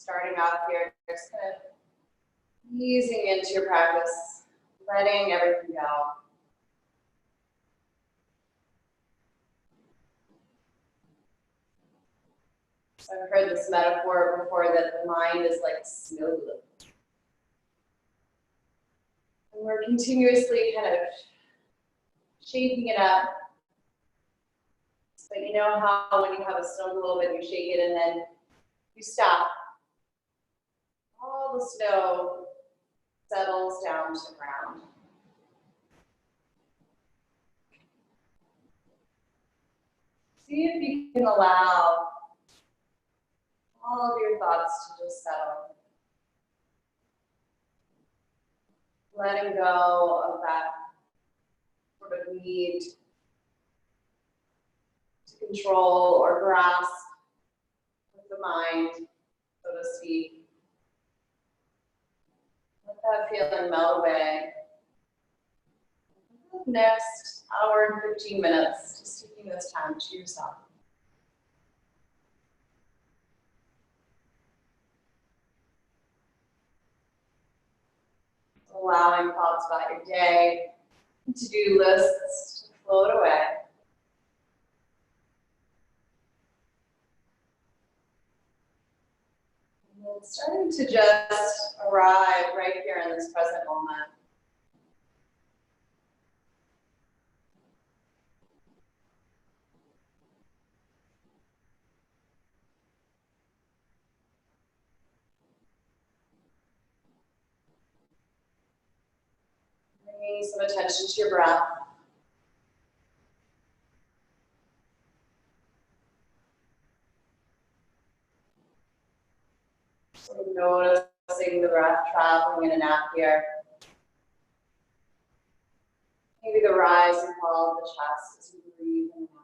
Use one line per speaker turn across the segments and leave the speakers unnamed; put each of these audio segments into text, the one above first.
starting off here, just kind of easing into your practice, letting everything go. So I've heard this metaphor before that the mind is like a snow globe. And we're continuously kind of shaking it up. But you know how when you have a snow globe and you shake it and then you stop, all the snow settles down to the ground. See if you can allow all of your thoughts to just settle. Letting go of that sort of need to control or grasp with the mind, so to speak. Let that feeling melt away. Next hour and 15 minutes, just taking this time to yourself. Allowing thoughts about your day, to-do lists to float away. And then starting to just arrive right here in this present moment. Bringing some attention to your breath. Sort of noticing the breath traveling in and out here. Maybe the rise and fall of the chest as you breathe in and out.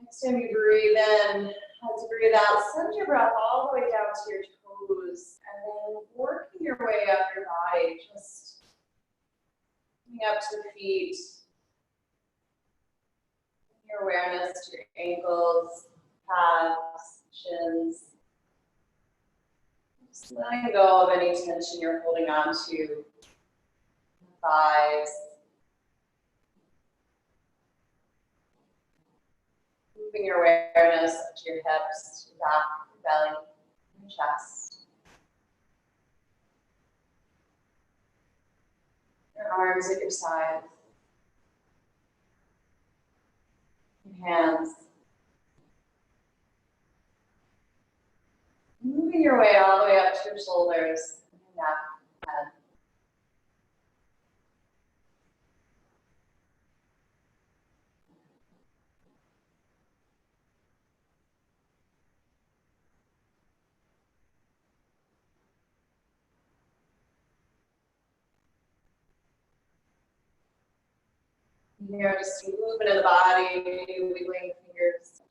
Next time you breathe in, as you breathe out, send your breath all the way down to your toes, and then working your way up your body, just coming up to the feet. Your awareness to your ankles, calves, shins. Just letting go of any tension you're holding on to, thighs. Moving your awareness up to your hips, your back, your belly, your chest. Your arms at your sides. Your hands. Moving your way all the way up to your shoulders, your neck, head. Here, just movement of the body, maybe wiggling fingers.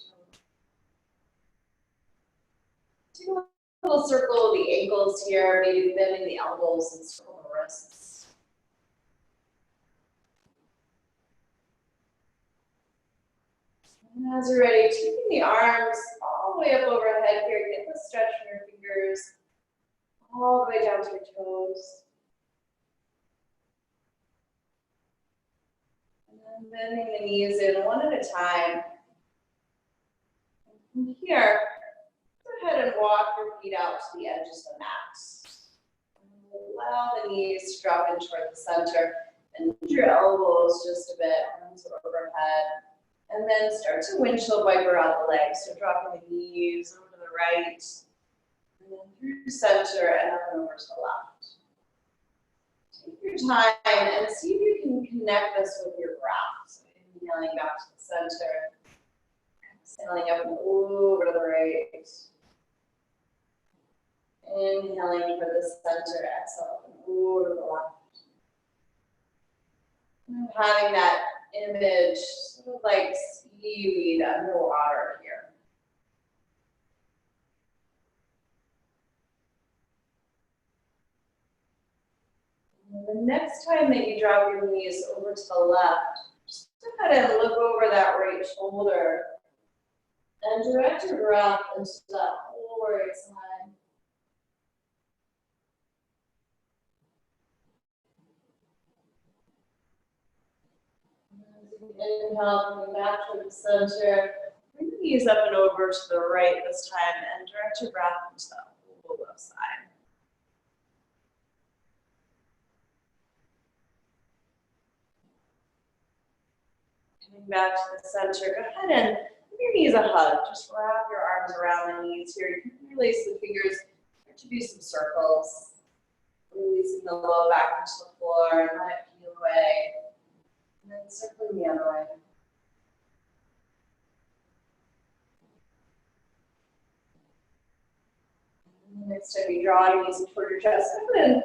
Do a little circle of the ankles here, maybe bending the elbows and circle the wrists. And as you're ready, taking the arms all the way up overhead here, get the stretch from your fingers all the way down to your toes. And then bending the knees in one at a time. And from here, go ahead and walk your feet out to the edges of the mat. And allow the knees to drop in toward the center and lift your elbows just a bit, arms overhead. And then start to windshield wiper out the legs. So dropping the knees over to the right, and then through the center and up and over to the left. Take your time and see if you can connect this with your breath. So inhaling back to the center, exhaling up and over to the right. Inhaling for the center, exhale and over to the left. And having that image sort of like seaweed underwater here. And the next time that you drop your knees over to the left, just go ahead and look over that right shoulder and direct your breath into that whole right side. Inhale, coming back to the center. Bring the knees up and over to the right this time and direct your breath into the whole left side. Coming back to the center, go ahead and give your knees a hug. Just wrap your arms around the knees here. You can release the fingers to do some circles. Releasing the low back into the floor and let it peel away. And then circling the other way. Next time you draw your knees toward your chest, go ahead and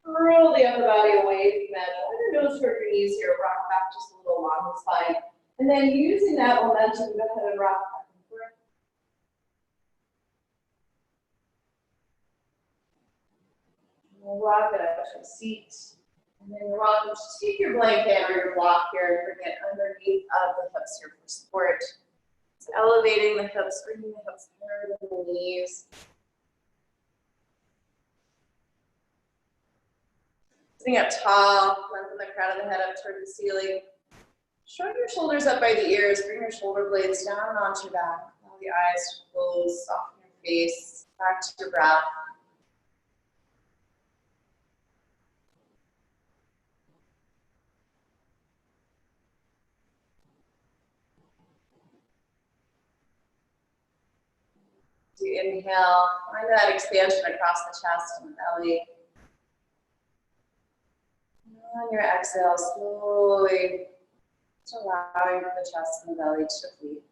roll the upper body away from that. Let your nose toward your knees here. Rock back just a little along the spine. And then using that momentum, go ahead and rock back and forth. We'll rock it up to a seat. And then you're welcome to just keep your blanket or your block here and bring it underneath of the hips here for support. So elevating the hips, bringing the hips higher than the knees. Sitting up tall, lengthen the crown of the head up toward the ceiling. Shrug your shoulders up by the ears, bring your shoulder blades down onto your back. Allow the eyes to close, soften your face, back to your breath. As you inhale, find that expansion across the chest and the belly. On your exhale, slowly just allowing the chest and the belly to deplete.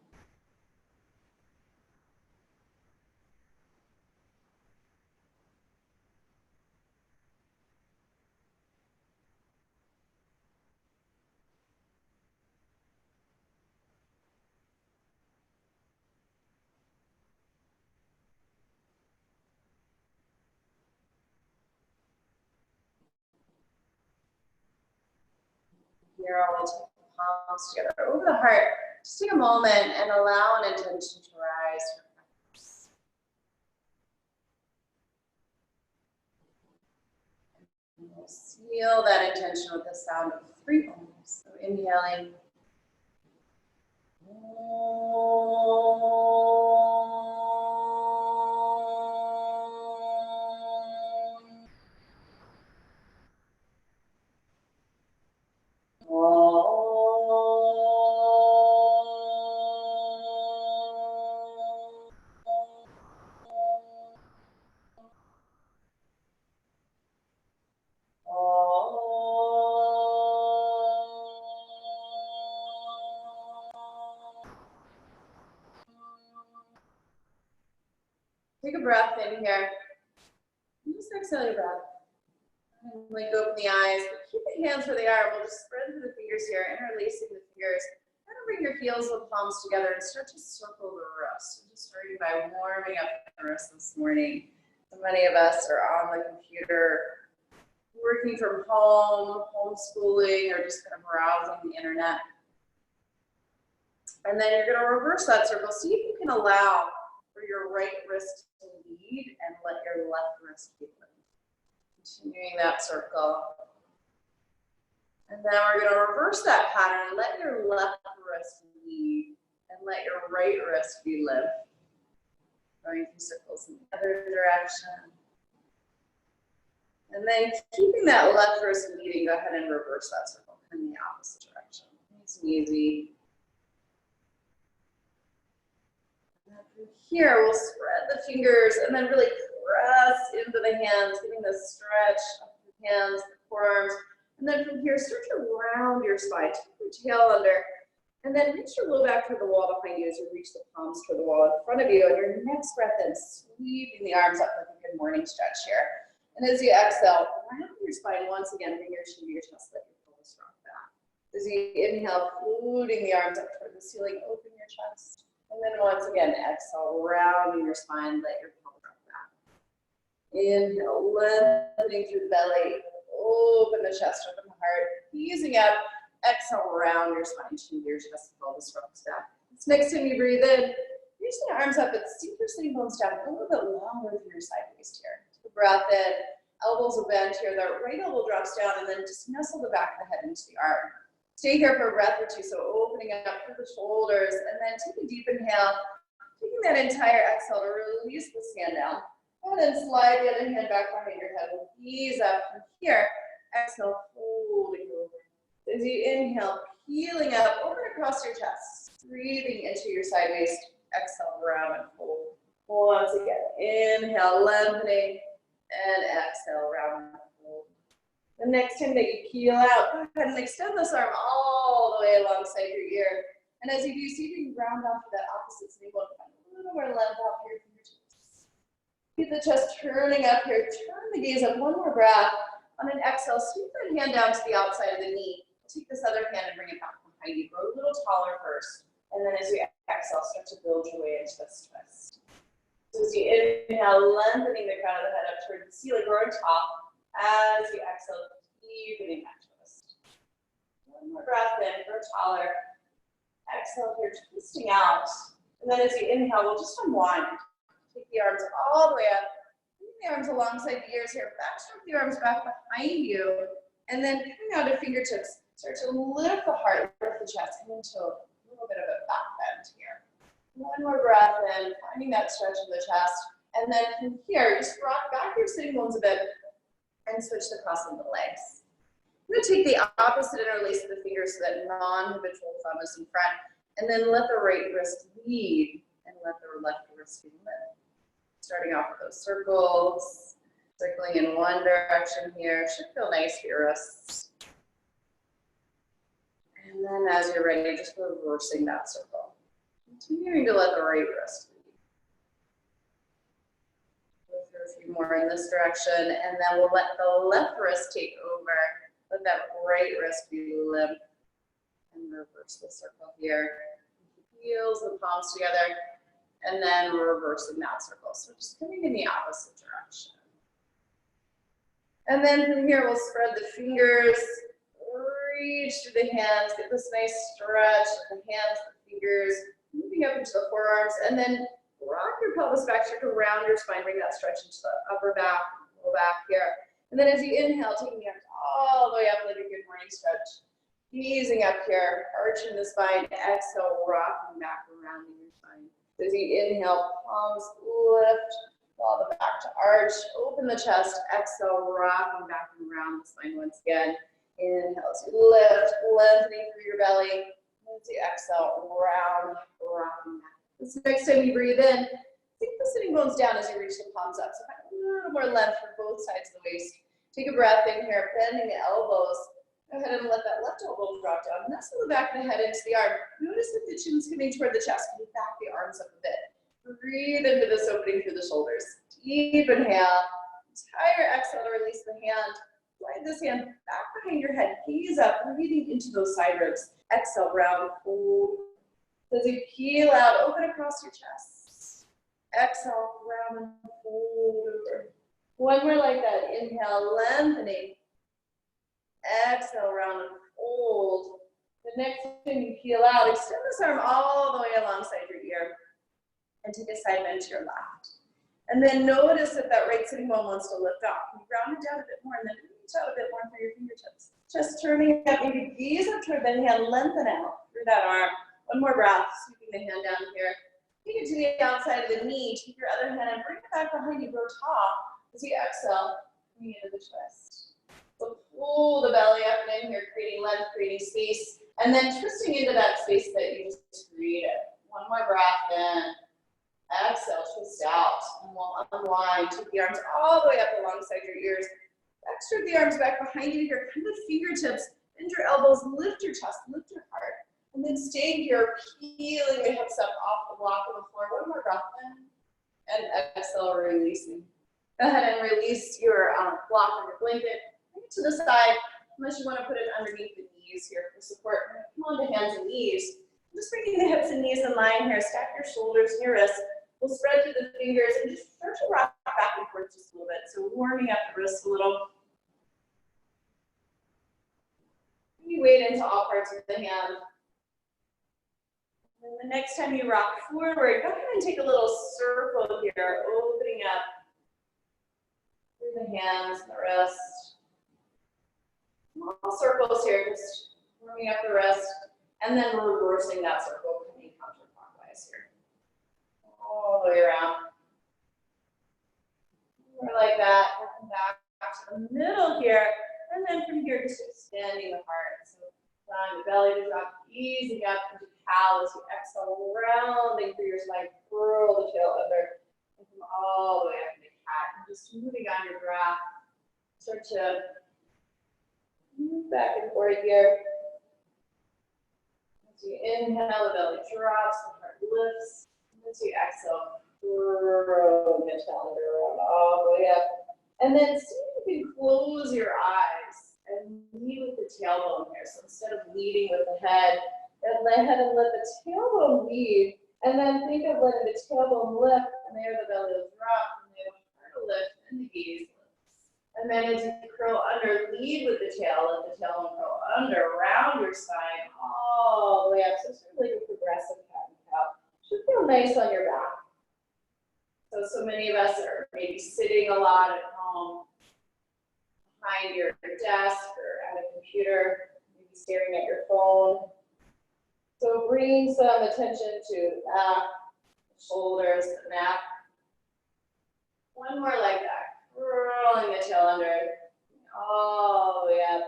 Here, we'll take the palms together over the heart. Just take a moment and allow an intention to rise. And we'll seal that intention with the sound of 3 Oms. So inhaling. Take a breath in here. And just exhale your breath. And blink open the eyes, but keep the hands where they are. We'll just spread the fingers here, interlacing the fingers. Kind of bring your heels with palms together and start to circle the wrist. We're just starting by warming up the wrist this morning. So many of us are on the computer, working from home, homeschooling, or just kind of browsing the internet. And then you're going to reverse that circle. See if you can allow for your right wrist to lead and let your left wrist be led. Continuing that circle. And then we're going to reverse that pattern. Let your left wrist lead and let your right wrist be led. Going through circles in the other direction. And then keeping that left wrist leading, go ahead and reverse that circle in the opposite direction. Nice and easy. From here, we'll spread the fingers and then really press into the hands, getting the stretch of the hands, the forearms. And then from here, start to round your spine, take your tail under, and then reach your low back toward the wall behind you as you reach the palms toward the wall in front of you. And your next breath in, sweeping the arms up like a good morning stretch here. And as you exhale, round your spine once again, bring your chin to your chest, let your pelvis rock back. As you inhale, floating the arms up toward the ceiling, open your chest. And then once again, exhale, rounding your spine, let your pelvis rock back. Inhale, lengthening through the belly, open the chest, open the heart, easing up. Exhale, round your spine, chin to your chest, pelvis rocks back. This next time you breathe in, reach the arms up, but sink your sitting bones down a little bit longer through your side waist here. Take a breath in, elbows will bend here, the right elbow drops down, and then just nestle the back of the head into the arm. Stay here for a breath or two, so opening up through the shoulders, and then take a deep inhale, taking that entire exhale to release this hand down. And then slide the other hand back behind your head. We'll ease up from here. Exhale, folding over. As you inhale, peeling up, open across your chest, breathing into your side waist. Exhale, round and fold. Once again, inhale, lengthening, and exhale, round and fold. The next time that you peel out, go ahead and extend this arm all the way alongside your ear. And as you do, see if you can round off to that opposite sitting bone. Find a little more length out here from your chest. Keep the chest turning up here. Turn the gaze up. One more breath. On an exhale, sweep that hand down to the outside of the knee. Take this other hand and bring it back behind you. Grow a little taller first. And then as you exhale, start to build your way into this twist. So as you inhale, lengthening the crown of the head up toward the ceiling or top. As you exhale, deepening that twist. One more breath in, grow taller. Exhale here, twisting out. And then as you inhale, we'll just unwind. Take the arms all the way up. Bring the arms alongside the ears here. Backstroke the arms back behind you. And then coming out of fingertips, start to lift the heart, lift the chest, come into a little bit of a back bend here. One more breath in, finding that stretch of the chest. And then from here, just rock back your sitting bones a bit and switch the crossing the legs. I'm going to take the opposite interlace of the fingers so that non-habitual thumb is in front. And then let the right wrist lead and let the left wrist be lit. Starting off with those circles. Circling in one direction here, should feel nice for your wrists. And then as you're ready, just reversing that circle. Continuing to let the right wrist lead. Go through a few more in this direction, and then we'll let the left wrist take over. Let that right wrist be limp. And reverse the circle here. Heels and palms together, and then reversing that circle. So just coming in the opposite direction. And then from here, we'll spread the fingers, reach through the hands, get this nice stretch, the hands, the fingers, moving up into the forearms, and then rock your pelvis back, start to round your spine, bring that stretch into the upper back, low back here. And then as you inhale, taking the arms all the way up like a good morning stretch, easing up here, arching the spine, exhale, rocking back, rounding your spine. As you inhale, palms lift. Draw the back to arch, open the chest, exhale, rocking back and around the spine once again. Inhale as you lift, lengthening through your belly. As you exhale, round, rocking back. This next time you breathe in, sink the sitting bones down as you reach the palms up. So find a little more length for both sides of the waist. Take a breath in here, bending the elbows. Go ahead and let that left elbow drop down. Nestle the back of the head into the arm. Notice that the chin's coming toward the chest. Can you back the arms up a bit? Breathe into this opening through the shoulders. Deep inhale. Entire exhale to release the hand. Slide this hand back behind your head. Gaze up, breathing into those side ribs. Exhale, round, fold. As you peel out, open across your chest. Exhale, round and fold over. One more like that. Inhale, lengthening. Exhale, round and fold. The next time you peel out, extend this arm all the way alongside your ear. And take a side bend to your left. And then notice that that right sitting bone wants to lift off. You round it down a bit more and then reach out a bit more for your fingertips. Just turning up, maybe gaze up toward the hand, lengthen out through that arm. One more breath, sweeping the hand down here. Take it to the outside of the knee. Take your other hand and bring it back behind you, grow tall. As you exhale, bring it into the twist. So pull the belly up and in here, creating length, creating space. And then twisting into that space that you just created. One more breath in. Exhale, twist out, and we'll unwind. Take the arms all the way up alongside your ears. Extrude the arms back behind you here. Come with fingertips, bend your elbows, lift your chest, lift your heart. And then stay here, peeling the hips up off the block of the floor. One more breath in. And exhale, releasing. Go ahead and release your block on your blanket. Bring it to the side, unless you want to put it underneath the knees here for support. Come on to hands and knees. Just bringing the hips and knees in line here. Stack your shoulders and your wrists. We'll spread through the fingers and just start to rock back and forth just a little bit. So warming up the wrists a little. weight into all parts of the hand. And the next time you rock forward, go ahead and take a little circle here, opening up through the hands and the wrist. Small circles here, just warming up the wrist, and then reversing that circle, coming counterclockwise here. All the way around. More like that, working back to the middle here, and then from here, just extending the heart. So allowing the belly to drop, easing up into cow as you exhale, rounding through your spine, curl the tail under, and come all the way up into cat. And just moving on your breath, start to move back and forth here. As you inhale, the belly drops, the heart lifts. As you exhale, curl the tail under, around all the way up. And then see if you can close your eyes and lead with the tailbone here. So instead of leading with the head, and let the tailbone lead, and then think of letting the tailbone lift, and there the belly will drop, and the heart will lift, and the gaze lifts. And then as you curl under, lead with the tail, let the tailbone curl under, around your spine, all the way up. So it's sort of like a progressive cat and cow. Should feel nice on your back. So many of us are maybe sitting a lot at home, behind your desk or at a computer, maybe staring at your phone. So bring some attention to the back, the shoulders, the neck. One more like that, curling the tail under, all the way up.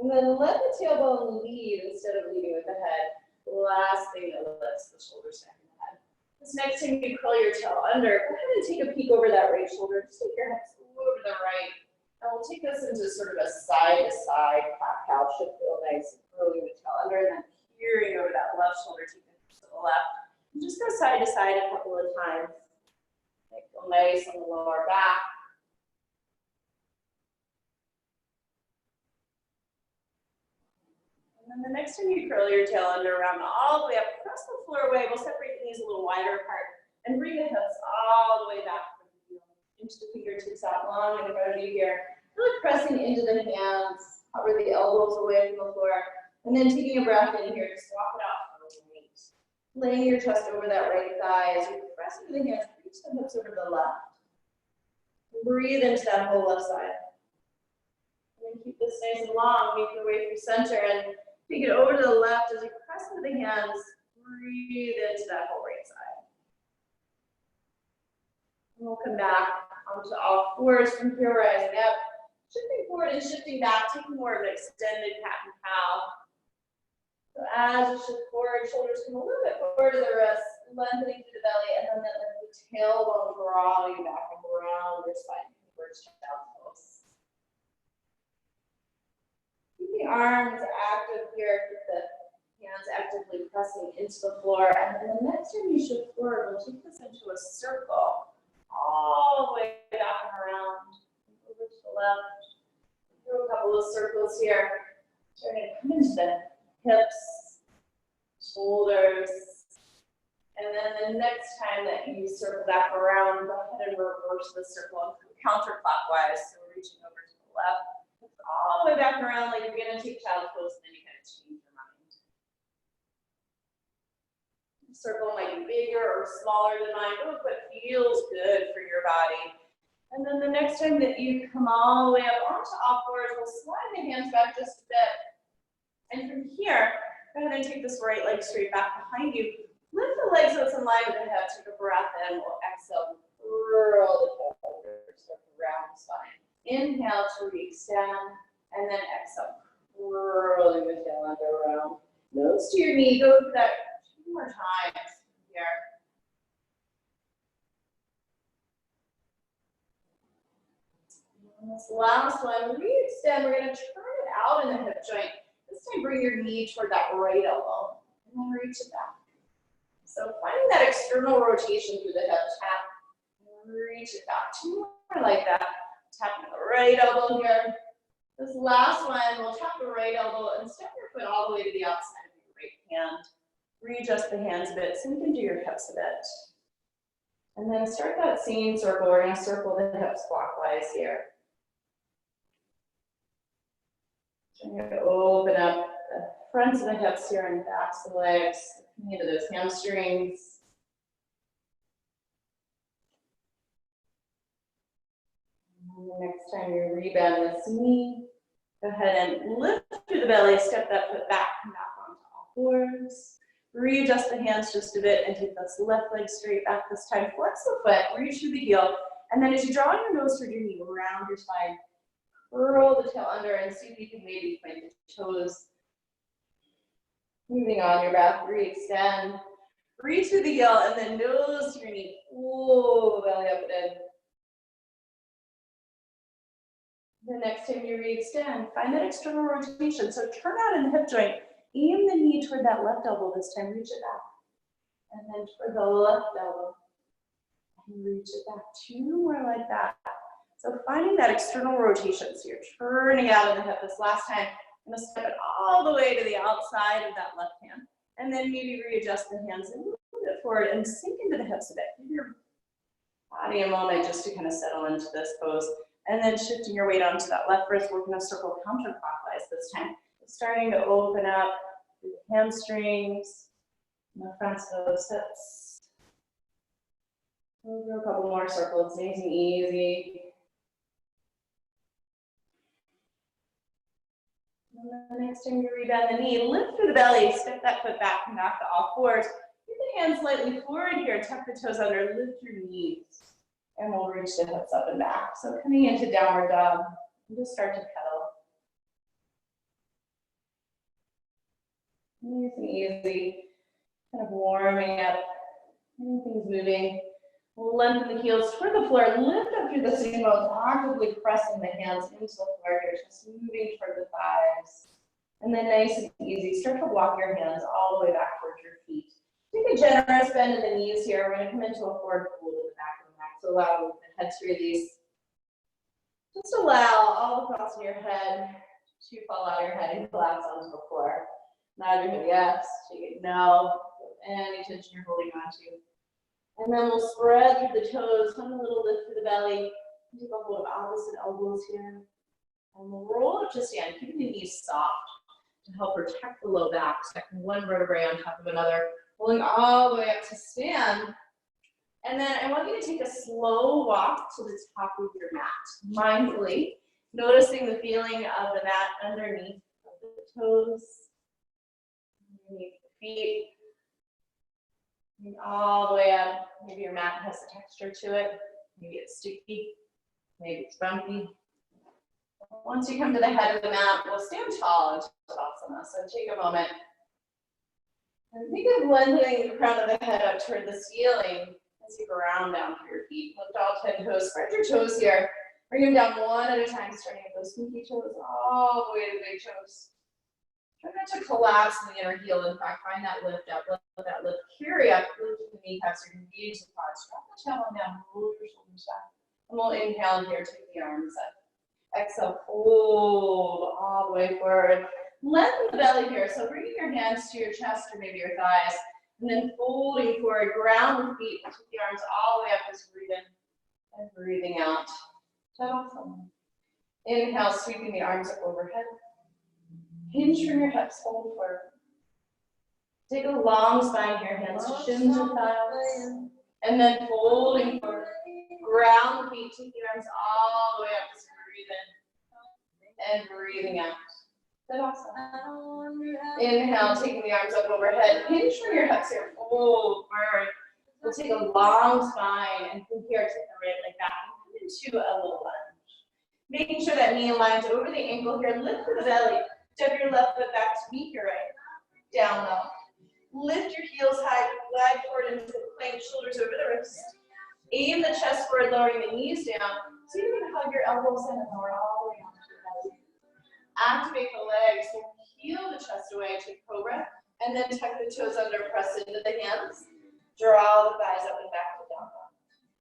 And then let the tailbone lead instead of leading with the head. Last thing that lifts the shoulders, neck, and the head. This next time you curl your tail under, go ahead and take a peek over that right shoulder. Just take your hips over the right. And we'll take this into sort of a side-to-side cat-cow. Should feel nice, curling the tail under, and then peering over that left shoulder, take the hips to the left. And just go side to side a couple of times. Make it feel nice on the lower back. And then the next time you curl your tail under, around all the way up, press the floor away. We'll separate the knees a little wider apart and bring the hips all the way back from the heel. Inch the fingertips out long in front of you here. Really pressing into the hands, hover the elbows away from the floor. And then taking a breath in here, just walk it out for a minute. Laying your chest over that right thigh as you press into the hands, reach the hips over to the left. Breathe into that whole left side. And then keep this nice and long, make your way through center and take it over to the left as you press into the hands. Breathe into that whole right side. And we'll come back onto all fours from here, rising up, shifting forward and shifting back, taking more of an extended cat and cow. So as you shift forward, shoulders come a little bit forward to the wrists, lengthening through the belly, and then let the tailbone drawing back and around your spine, converge to down pose. Keep the arms active here, keep the hands actively pressing into the floor, and then the next time you shift forward, we'll take this into a circle, all the way back and around, over to the left. Do a couple of circles here, turning, come into the hips, shoulders, and then the next time that you circle back around, go ahead and reverse the circle counterclockwise. So we're reaching over to the left, all the way back around like you're going to take child's pose, and then you kind of change your mind. The circle might be bigger or smaller than mine. Look what feels good for your body. And then the next time that you come all the way up onto all fours, we'll slide the hands back just a bit. And from here, go ahead and take this right leg straight back behind you. Lift the leg so it's in line with the hip. Take a breath in. We'll exhale. Curl the toes under. Start to round the spine. Inhale to re-extend. And then exhale. Curling the tail under around. Nose to your knee. Go through that 2 more times here. And this last one, re-extend. We're going to turn it out in the hip joint. This time, bring your knee toward that right elbow, and then reach it back. So finding that external rotation through the hip, tap, and reach it back. 2 more like that. Tapping the right elbow here. This last one, we'll tap the right elbow and step your foot all the way to the outside of your right hand. Readjust the hands a bit, sink into your hips a bit. And then start that same circle. We're going to circle the hips clockwise here. Trying to open up fronts of the hips here and backs of the legs, into those hamstrings. And the next time you rebend this knee, go ahead and lift through the belly, step that foot back, come back onto all fours. Readjust the hands just a bit and take this left leg straight back this time. Flex the foot, reach through the heel, and then as you draw your nose toward your knee, round your spine, curl the tail under, and see if you can maybe point the toes. Moving on your breath, re-extend. Reach through the heel, and then nose to your knee. Ooh, belly up and in. The next time you re-extend, find that external rotation. So turn out in the hip joint. Aim the knee toward that left elbow this time. Reach it back. And then toward the left elbow. And reach it back. 2 more like that. So finding that external rotation. So you're turning out of the hip this last time. I'm going to step it all the way to the outside of that left hand. And then maybe readjust the hands and move it forward and sink into the hips a bit. Give your body a moment just to kind of settle into this pose. And then shifting your weight onto that left wrist, we're going to circle counterclockwise this time. Starting to open up through the hamstrings, and the fronts of those hips. We'll do a couple more circles, nice and easy. And then the next time you rebend the knee, lift through the belly, step that foot back and back to all fours. Keep the hands slightly forward here, tuck the toes under, lift your knees. And we'll reach the hips up and back. So coming into downward dog, and just start to pedal. Nice and easy, kind of warming up, everything's moving. We'll lengthen the heels toward the floor, lift up through the sitting bones, actively pressing the hands into the floor here, just moving toward the thighs. And then nice and easy, start to walk your hands all the way back towards your feet. Take a generous bend in the knees here. We're going to come into a forward fold in the back of the neck. So allow the head to release. Just allow all the thoughts in your head to fall out of your head and collapse onto the floor. Nod your head yes, shake it no, any tension you're holding on to. And then we'll spread through the toes, come a little lift through the belly, take a hold of opposite elbows here. And we'll roll up to stand, keeping the knees soft to help protect the low back, stacking one vertebrae on top of another, pulling all the way up to stand. And then I want you to take a slow walk to the top of your mat, mindfully, noticing the feeling of the mat underneath the toes. Underneath the feet, and all the way up. Maybe your mat has a texture to it. Maybe it's sticky. Maybe it's bumpy. Once you come to the head of the mat, we'll stand tall into Tadasana. So take a moment. And think of lengthening the crown of the head up toward the ceiling as you ground down through your feet. Lift all 10 toes. Spread your toes here. Bring them down one at a time, starting with those pinky toes all the way to the big toes. Try not to collapse in the inner heel. In fact, find that lift up. Let that lift carry up. Lift the kneecaps or engage the quads. Drop the tailbone down. Roll your shoulders back. And we'll inhale here. Take the arms up. Exhale. Fold all the way forward. Lengthen the belly here. So bringing your hands to your chest or maybe your thighs. And then folding forward. Ground the feet. Take the arms all the way up as you breathe in. And breathing out. Tadasana. Inhale, sweeping the arms up overhead. Hinge from your hips, fold forward. Take a long spine here, hands to shins or thighs. And then folding forward. Ground the feet, take the arms all the way up as you breathe in. And breathing out. Tadasana. Inhale, taking the arms up overhead. Hinge from your hips here, fold forward. We'll take a long spine, and from here, take the right leg back and come into a little lunge. Making sure that knee aligns over the ankle here. Lift the belly. Step your left foot back to meet your right. Down low. Lift your heels high, glide forward into the plank, shoulders over the wrist. Aim the chest forward, lowering the knees down. So you can hug your elbows in and lower all the way onto your belly. Activate the legs, so heel the chest away, take cobra, and then tuck the toes under, press into the hands. Draw the thighs up and back to down dog.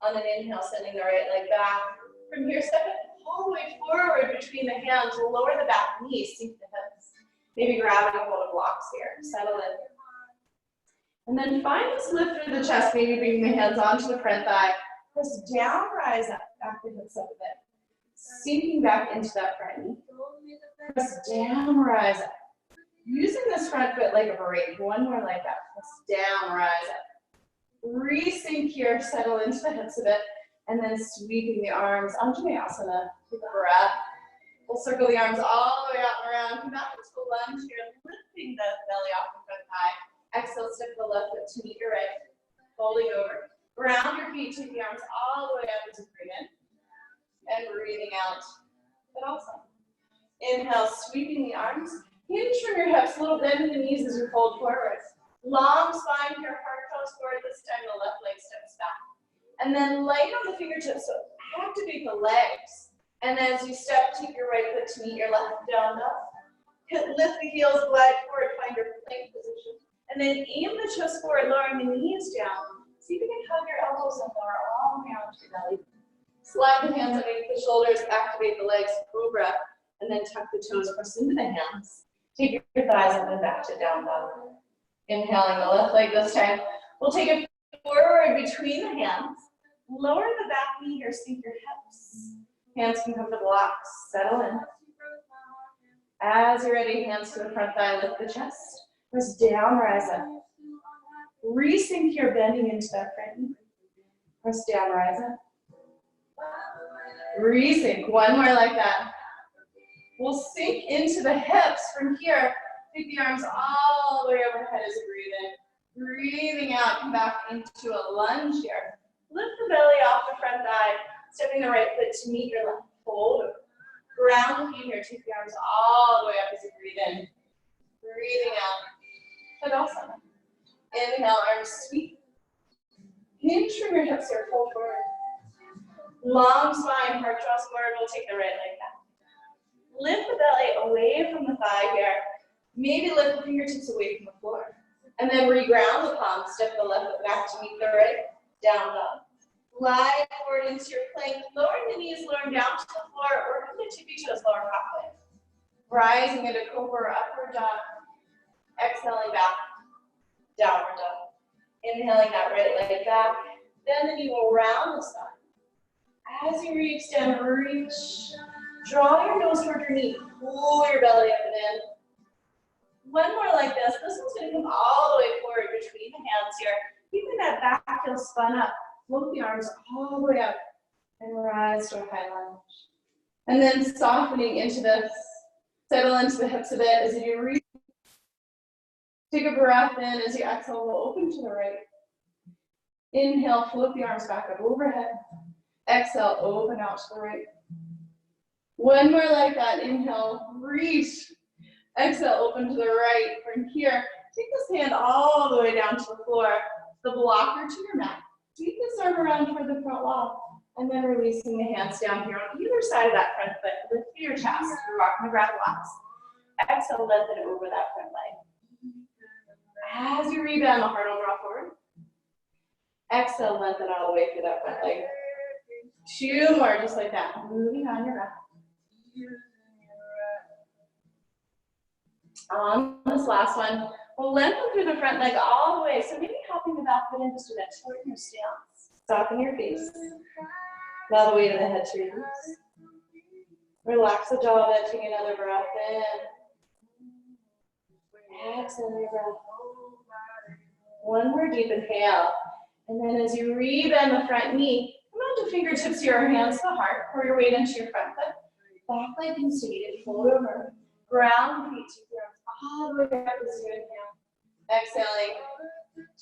On an inhale, sending the right leg back. From here, step it all the way forward between the hands. We'll lower the back knee, sink the hips. Maybe grabbing a hold of blocks here. Settle in. And then find this lift through the chest, maybe bringing the hands onto the front thigh. Press down, rise up, back the hips up a bit. Sinking back into that front knee. Press down, rise up. Using this front foot like a brake. One more like that. Press down, rise up. Resync here, settle into the hips a bit, and then sweeping the arms onto Asana. Take a breath. We'll circle the arms all the way out and around. Come back into a lunge here, lifting the belly off the front thigh. Exhale, step the left foot to meet your right. Folding over. Ground your feet, take the arms all the way up as you breathe in. And breathing out. But also, inhale, sweeping the arms. Hinge from your hips, little bend in the knees as you fold forward. Long spine here, heart draws forward. This time the left leg steps back. And then light on the fingertips, so activate the legs. And as you step, take your right foot to meet your left, down dog. Lift the heels, glide forward, find your plank position. And then aim the chest forward, lowering the knees down. See if you can hug your elbows and lower all the way onto your belly. Slide the hands underneath the shoulders, activate the legs, cobra, and then tuck the toes, press into the hands. Take your thighs up and back to down dog. Inhaling the left leg this time. We'll take it forward between the hands. Lower the back knee here, sink your hips. Hands can come to blocks, settle in. As you're ready, hands to the front thigh, lift the chest. Press down, rise up. Resync here, bending into that front knee. Press down, rise up. Resync, one more like that. We'll sink into the hips from here. Take the arms all the way overhead as you breathe in. Breathing out, come back into a lunge here. Lift the belly off the front thigh, stepping the right foot to meet your left. Fold over. Ground the feet here, take the arms all the way up as you breathe in. Breathing out. Tadasana. Inhale, arms sweep. Hinge from your hips here, fold forward. Long spine, heart draws forward. We'll take the right leg back. Lift the belly away from the thigh here. Maybe lift the fingertips away from the floor. And then reground the palms. Step the left foot back to meet the right. Down dog. Glide forward into your plank. Lowering the knees, lowering down to the floor, or come to tippy toes, lower halfway. Rising into cobra, upward dog. Exhaling back. Downward dog. Inhaling that right leg back. Then the knee will round the spine. As you re-extend, reach. Draw your nose toward your knee. Pull your belly up and in. One more like this. This one's going to come all the way forward between the hands here. Keeping that back heel spun up. Float the arms all the way up. And rise to a high lunge. And then softening into this. Settle into the hips a bit as you reach. Take a breath in. As you exhale, we'll open to the right. Inhale, float the arms back up overhead. Exhale, open out to the right. One more like that. Inhale, reach. Exhale, open to the right. From here, take this hand all the way down to the floor. The blocker to your mat. Sweep this arm around toward the front wall. And then releasing the hands down here on either side of that front foot. Lift your chest. You're rocking the ground blocks. Exhale, lengthen over that front leg. As you rebound, the heart will draw forward. Exhale, lengthen all the way through that front leg. Two more, just like that. Moving on your back. On this last one, we'll lengthen through the front leg all the way. So maybe hopping the back foot in just a bit. Shorten your stance. Soften your face. Allow the weight of the head to release. Relax the jaw a bit. Take another breath in. Exhale your breath. One more deep inhale. And then as you rebend the front knee, come on to fingertips to your hands to the heart. Pour your weight into your front foot. Back leg can seated. Fold over. Ground feet to your arms all the way up as you inhale. Exhaling,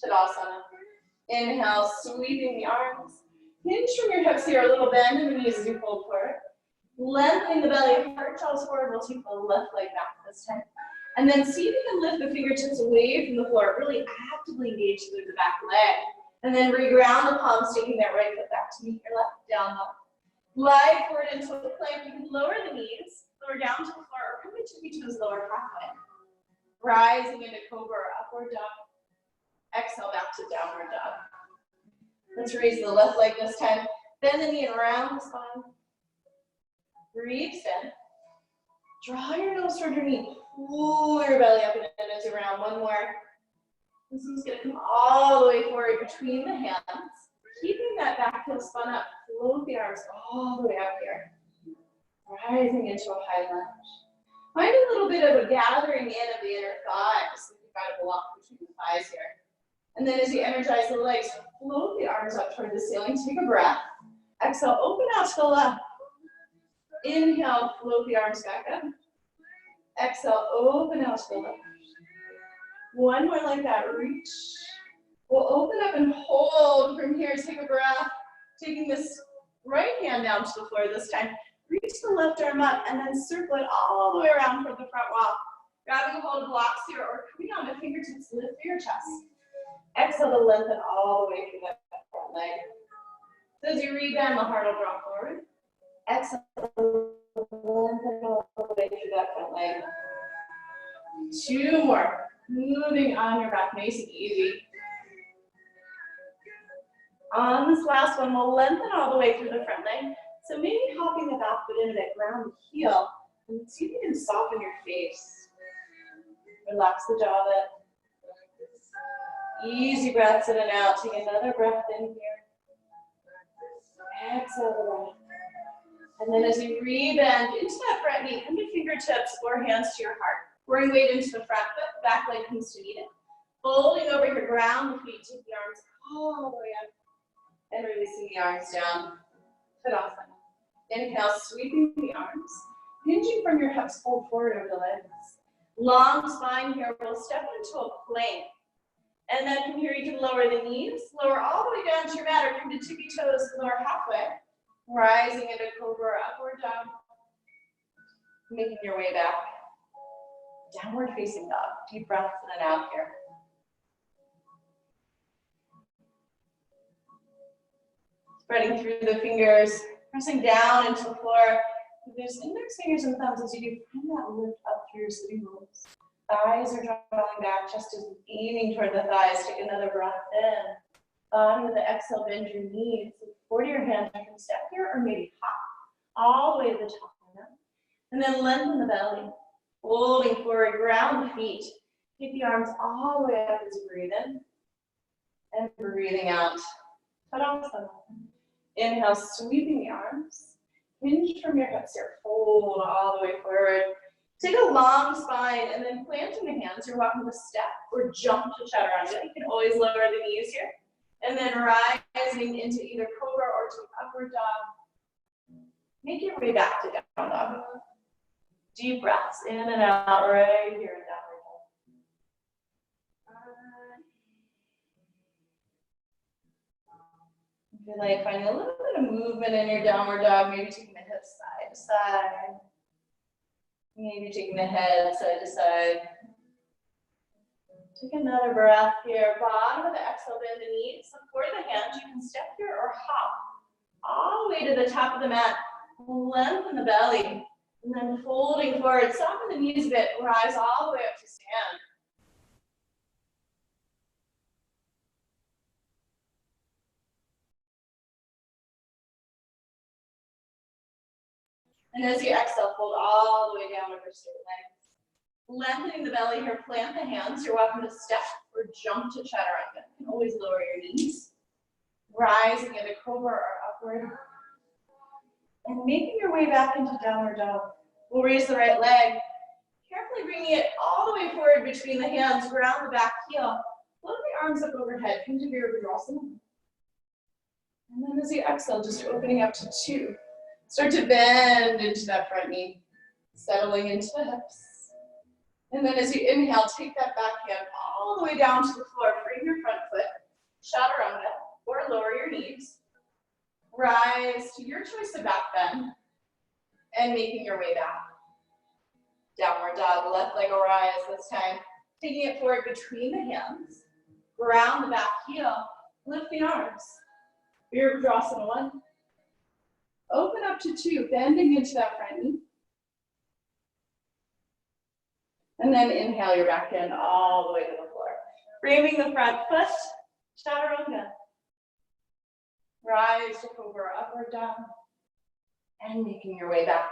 Tadasana. Inhale, sweeping the arms. Hinge from your hips here, a little bend in the knees as you fold forward. Lengthening the belly, heart draws forward. We'll take the left leg back this time. And then see if you can lift the fingertips away from the floor. Really actively engage through the back leg. And then reground the palms, taking that right foot back to meet your left down dog. Glide forward into a plank. You can lower the knees, lower down to the floor, or come into tippy toes, lower halfway. Rising into cobra or upward dog. Exhale back to downward dog. Let's raise the left leg this time. Bend the knee and round the spine. Re-extend. Draw your nose toward your knee. Pull your belly up and in as you round. One more. This one's going to come all the way forward between the hands. Keeping that back heel spun up. Float the arms all the way up here. Rising into a high lunge. Find a little bit of a gathering in of the inner thighs. You've got a block between the thighs here. And then as you energize the legs, float the arms up toward the ceiling. Take a breath. Exhale, open out to the left. Inhale, float the arms back up. Exhale, open out to the left. One more like that, reach. We'll open up and hold from here. Take a breath. Taking this right hand down to the floor this time. Reach the left arm up and then circle it all the way around toward the front wall. Grabbing a hold of blocks here or coming on to fingertips, lift through your chest. Exhale to lengthen all the way through that front leg. So as you rebend, the heart will drop forward. Exhale, lengthen all the way through that front leg. Two more. Moving on your back, nice and easy. On this last one, we'll lengthen all the way through the front leg. So maybe hopping the back foot in a bit, ground the heel, and see if you can soften your face. Relax the jaw a bit. Easy breaths in and out. Take another breath in here. Exhale the breath. And then as you rebend into that front knee, come to fingertips or hands to your heart. Pouring weight into the front foot, back leg comes to meet it. Folding over your ground, the feet, take the arms all the way up. And releasing the arms down. Tadasana. Inhale, sweeping the arms. Hinging from your hips, fold forward over the legs. Long spine here, we'll step into a plank. And then from here, you can lower the knees, lower all the way down to your mat, or come to tippy toes, lower halfway. Rising into cobra, upward dog. Making your way back. Downward facing dog. Deep breaths in and out here. Spreading through the fingers, pressing down into the floor. There's index fingers and thumbs as you do. Find that lift up through your sitting bones. Thighs are drawing back, chest is aiming toward the thighs. Take another breath in. Bottom of the exhale, bend your knees. Forward your hands, you can step here or maybe hop all the way to the top of the mat. And then lengthen the belly. Folding forward, ground the feet. Take the arms all the way up as you breathe in. And breathing out. Tadasana. Inhale, sweeping the arms. Hinge from your hips here. Fold all the way forward. Take a long spine and then planting the hands. You're welcome to step or jump to chaturanga. You can always lower the knees here. And then rising into either cobra or to upward dog. Make your way back to down dog. Deep breaths in and out right here in downward dog. If you like, finding a little bit of movement in your downward dog, maybe taking the hips side to side. Maybe taking the head side to side. Take another breath here. Bottom of the exhale, bend the knees. Support the hands. You can step here or hop all the way to the top of the mat. Lengthen the belly. And then folding forward. Soften the knees a bit. Rise all the way up to stand. And as you exhale, fold all the way down over straight legs. Lengthening the belly here, plant the hands. You're welcome to step or jump to chaturanga. You can always lower your knees. Rising into cobra or upward. And making your way back into downward dog. We'll raise the right leg. Carefully bringing it all the way forward between the hands. Ground the back heel. Float the arms up overhead. Come to Virabhadrasana. And then as you exhale, just opening up to two. Start to bend into that front knee, settling into the hips. And then as you inhale, take that back hand all the way down to the floor. Bring your front foot, chaturanga, or lower your knees. Rise to your choice of back bend, and making your way back. Downward dog, left leg will rise this time. Taking it forward between the hands. Ground the back heel, lift the arms. Virabhadrasana 1. Open up to 2, bending into that front knee. And then inhale your back end all the way to the floor. Framing the front foot, chaturanga. Rise to cobra, upward dog. And making your way back.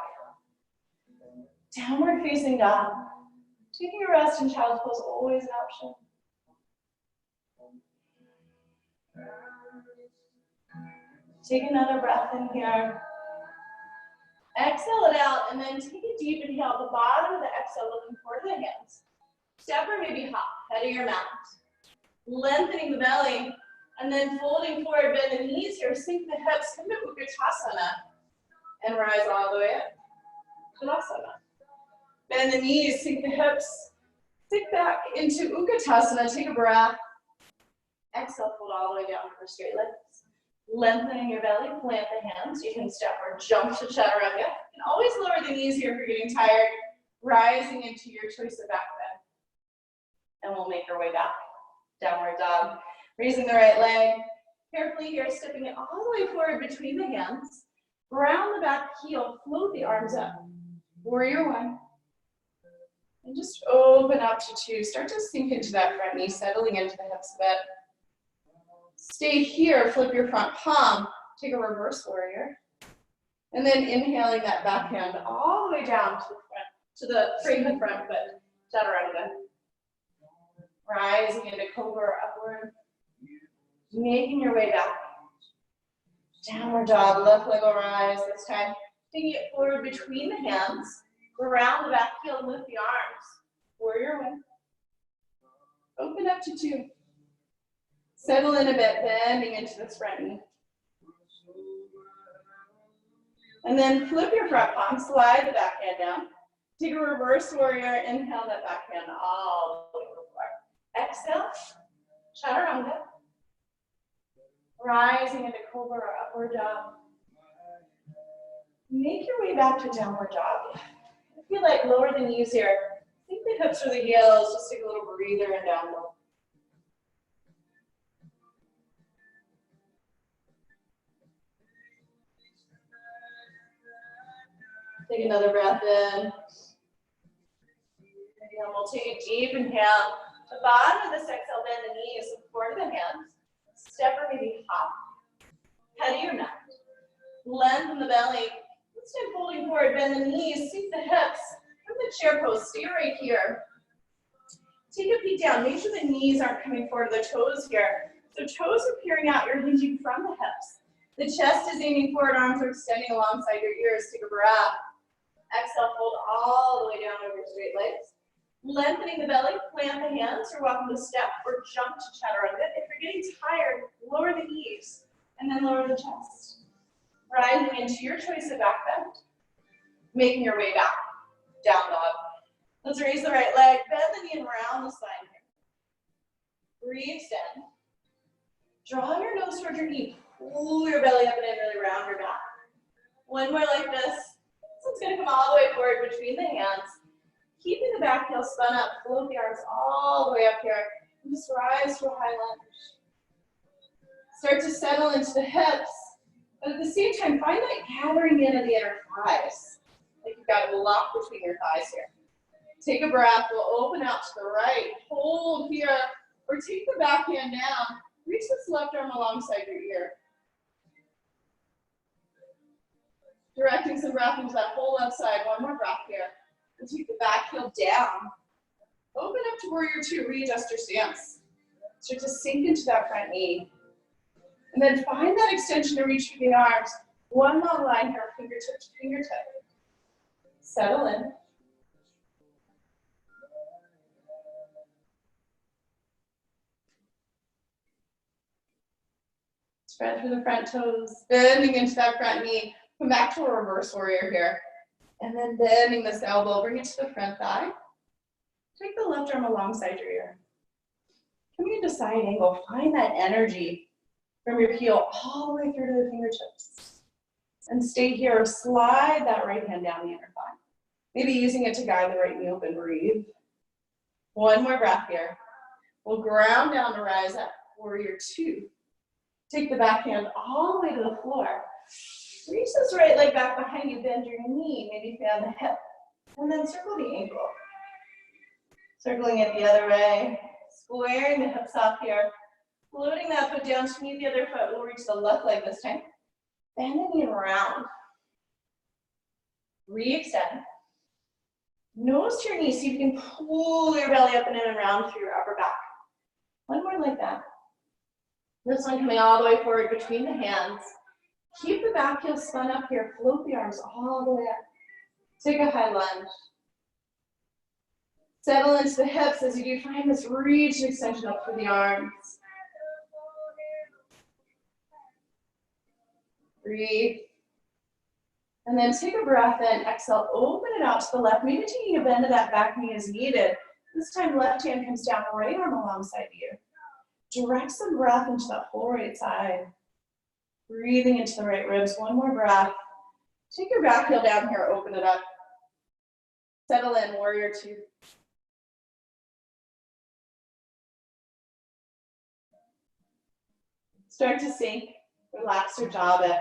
Downward facing dog. Taking a rest in child's pose, always an option. Take another breath in here. Exhale it out, and then take a deep inhale at the bottom of the exhale, looking forward to the hands. Step or maybe hop, head of your mat. Lengthening the belly, and then folding forward, bend the knees here, sink the hips, come to Utkatasana, and rise all the way up. Utkatasana. Bend the knees, sink the hips, sink back into Utkatasana, take a breath. Exhale, fold all the way down for straight legs. Lengthening your belly, plant the hands. You can step or jump to chaturanga. And always lower the knees here if you're getting tired. Rising into your choice of back bend. And we'll make our way back. Downward dog. Raising the right leg. Carefully here, stepping it all the way forward between the hands. Ground the back heel, float the arms up. Warrior one. And just open up to two. Start to sink into that front knee, settling into the hips a bit. Stay here, flip your front palm, take a reverse warrior. And then inhaling that back hand all the way down to the frame of the front foot, chaturanga. Rising into cobra upward. Making your way back. Downward dog, left leg will rise this time. Taking it forward between the hands. Ground the back heel, lift the arms. Warrior one. Open up to two. Settle in a bit, bending into this front knee. And then flip your front palm, slide the back hand down. Take a reverse warrior, inhale that back hand all the way to the floor. Exhale, chaturanga. Rising into cobra or upward dog. Make your way back to downward dog. If you like, lower the knees here. Sink the hips or the heels, just take a little breather and down low. Take another breath in. And we'll take a deep inhale. The bottom of this exhale, bend the knees, look forward to the hands. Step or maybe hop. Head of your mat. Lengthen the belly. Let's stay folding forward, bend the knees, sink the hips. From the chair pose, stay right here. Take a peek down. Make sure the knees aren't coming forward to the toes here. So toes are peering out. You're hinging from the hips. The chest is aiming forward, arms are extending alongside your ears. Take a breath. Exhale, fold all the way down over straight legs. Lengthening the belly, plant the hands. You're welcome to step or jump to chaturanga. If you're getting tired, lower the knees and then lower the chest. Rising into your choice of back bend. Making your way back. Down dog. Let's raise the right leg, bend the knee and round the spine here. Re-extend. Draw your nose towards your knee. Pull your belly up and in, really round your back. One more like this. So it's going to come all the way forward between the hands. Keeping the back heel spun up, float the arms all the way up here. And just rise to a high lunge. Start to settle into the hips. But at the same time, find that gathering in of the inner thighs. Like you've got a lock between your thighs here. Take a breath. We'll open out to the right. Hold here. Or take the back hand down. Reach this left arm alongside your ear. Directing some breath into that whole left side. One more breath here. And take the back heel down. Open up to warrior two. Readjust your stance. Start to sink into that front knee. And then find that extension to reach through the arms. One long line here, fingertip to fingertip. Settle in. Spread through the front toes, bending into that front knee. Come back to a reverse warrior here. And then bending this elbow, bring it to the front thigh. Take the left arm alongside your ear. Coming into side angle, find that energy from your heel all the way through to the fingertips. And stay here, slide that right hand down the inner thigh. Maybe using it to guide the right knee open, breathe. One more breath here. We'll ground down to rise up, warrior two. Take the back hand all the way to the floor. Reach this right leg back behind you, bend your knee, maybe fan the hip. And then circle the ankle. Circling it the other way. Squaring the hips off here. Floating that foot down to meet the other foot. We'll reach the left leg this time. Bend the knee and round. Re-extend. Nose to your knee, see if you can pull your belly up and in and round through your upper back. One more like that. This one coming all the way forward between the hands. Keep the back heel spun up here. Float the arms all the way up. Take a high lunge. Settle into the hips as you do. Find this reach and extension up through the arms. Breathe. And then take a breath in. Exhale, open it out to the left. Maybe taking a bend of that back knee is needed. This time, left hand comes down, right arm alongside you. Direct some breath into that whole right side. Breathing into the right ribs. One more breath. Take your back heel down here, open it up. Settle in, warrior two. Start to sink. Relax your jaw a bit.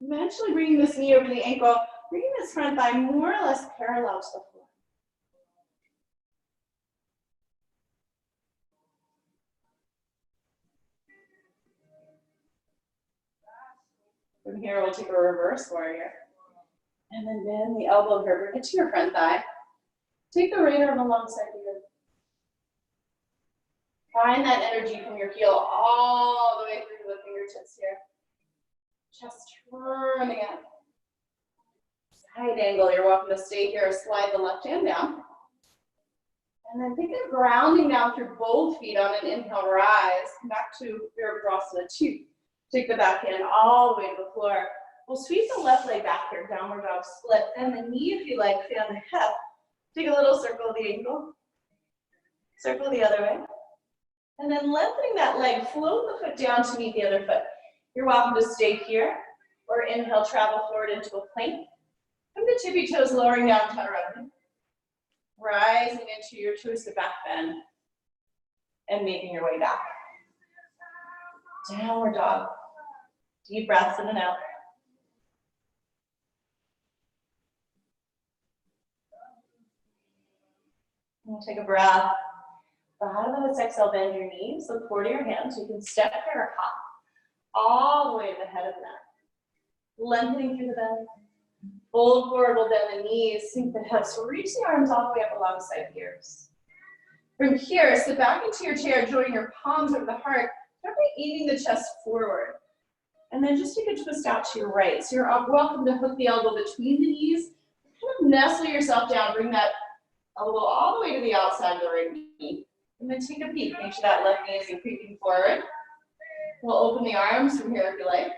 Eventually bringing this knee over the ankle, bringing this front thigh more or less parallel to the floor. From here, we'll take a reverse warrior. And then bend the elbow here, bring it to your front thigh. Take the right arm alongside you. Find that energy from your heel all the way through the fingertips here. Chest turning up. Side angle, you're welcome to stay here. Slide the left hand down. And then think of grounding down through both feet on an inhale, rise. Come back to Virabhadrasana 2. Take the back hand all the way to the floor. We'll sweep the left leg back here, downward dog split. And the knee, if you like, fan the hip. Take a little circle of the ankle. Circle the other way. And then lengthening that leg, float the foot down to meet the other foot. You're welcome to stay here, or inhale, travel forward into a plank. Come to tippy toes, lowering down, chaturanga. Rising into your twisted back bend, and making your way back. Downward dog. Deep breaths in and out. We'll take a breath. Bottom of this exhale, bend your knees, look forward to your hands. You can step here or hop all the way to the head of the neck. Lengthening through the bend. Fold forward, we'll bend the knees, sink the hips, reach the arms all the way up alongside the ears. From here, sit back into your chair, join your palms over the heart. Start by aiming the chest forward. And then just take a twist out to your right. So you're welcome to hook the elbow between the knees. Kind of nestle yourself down, bring that elbow all the way to the outside of the right knee. And then take a peek. Make sure that left knee isn't creeping forward. We'll open the arms from here if you like.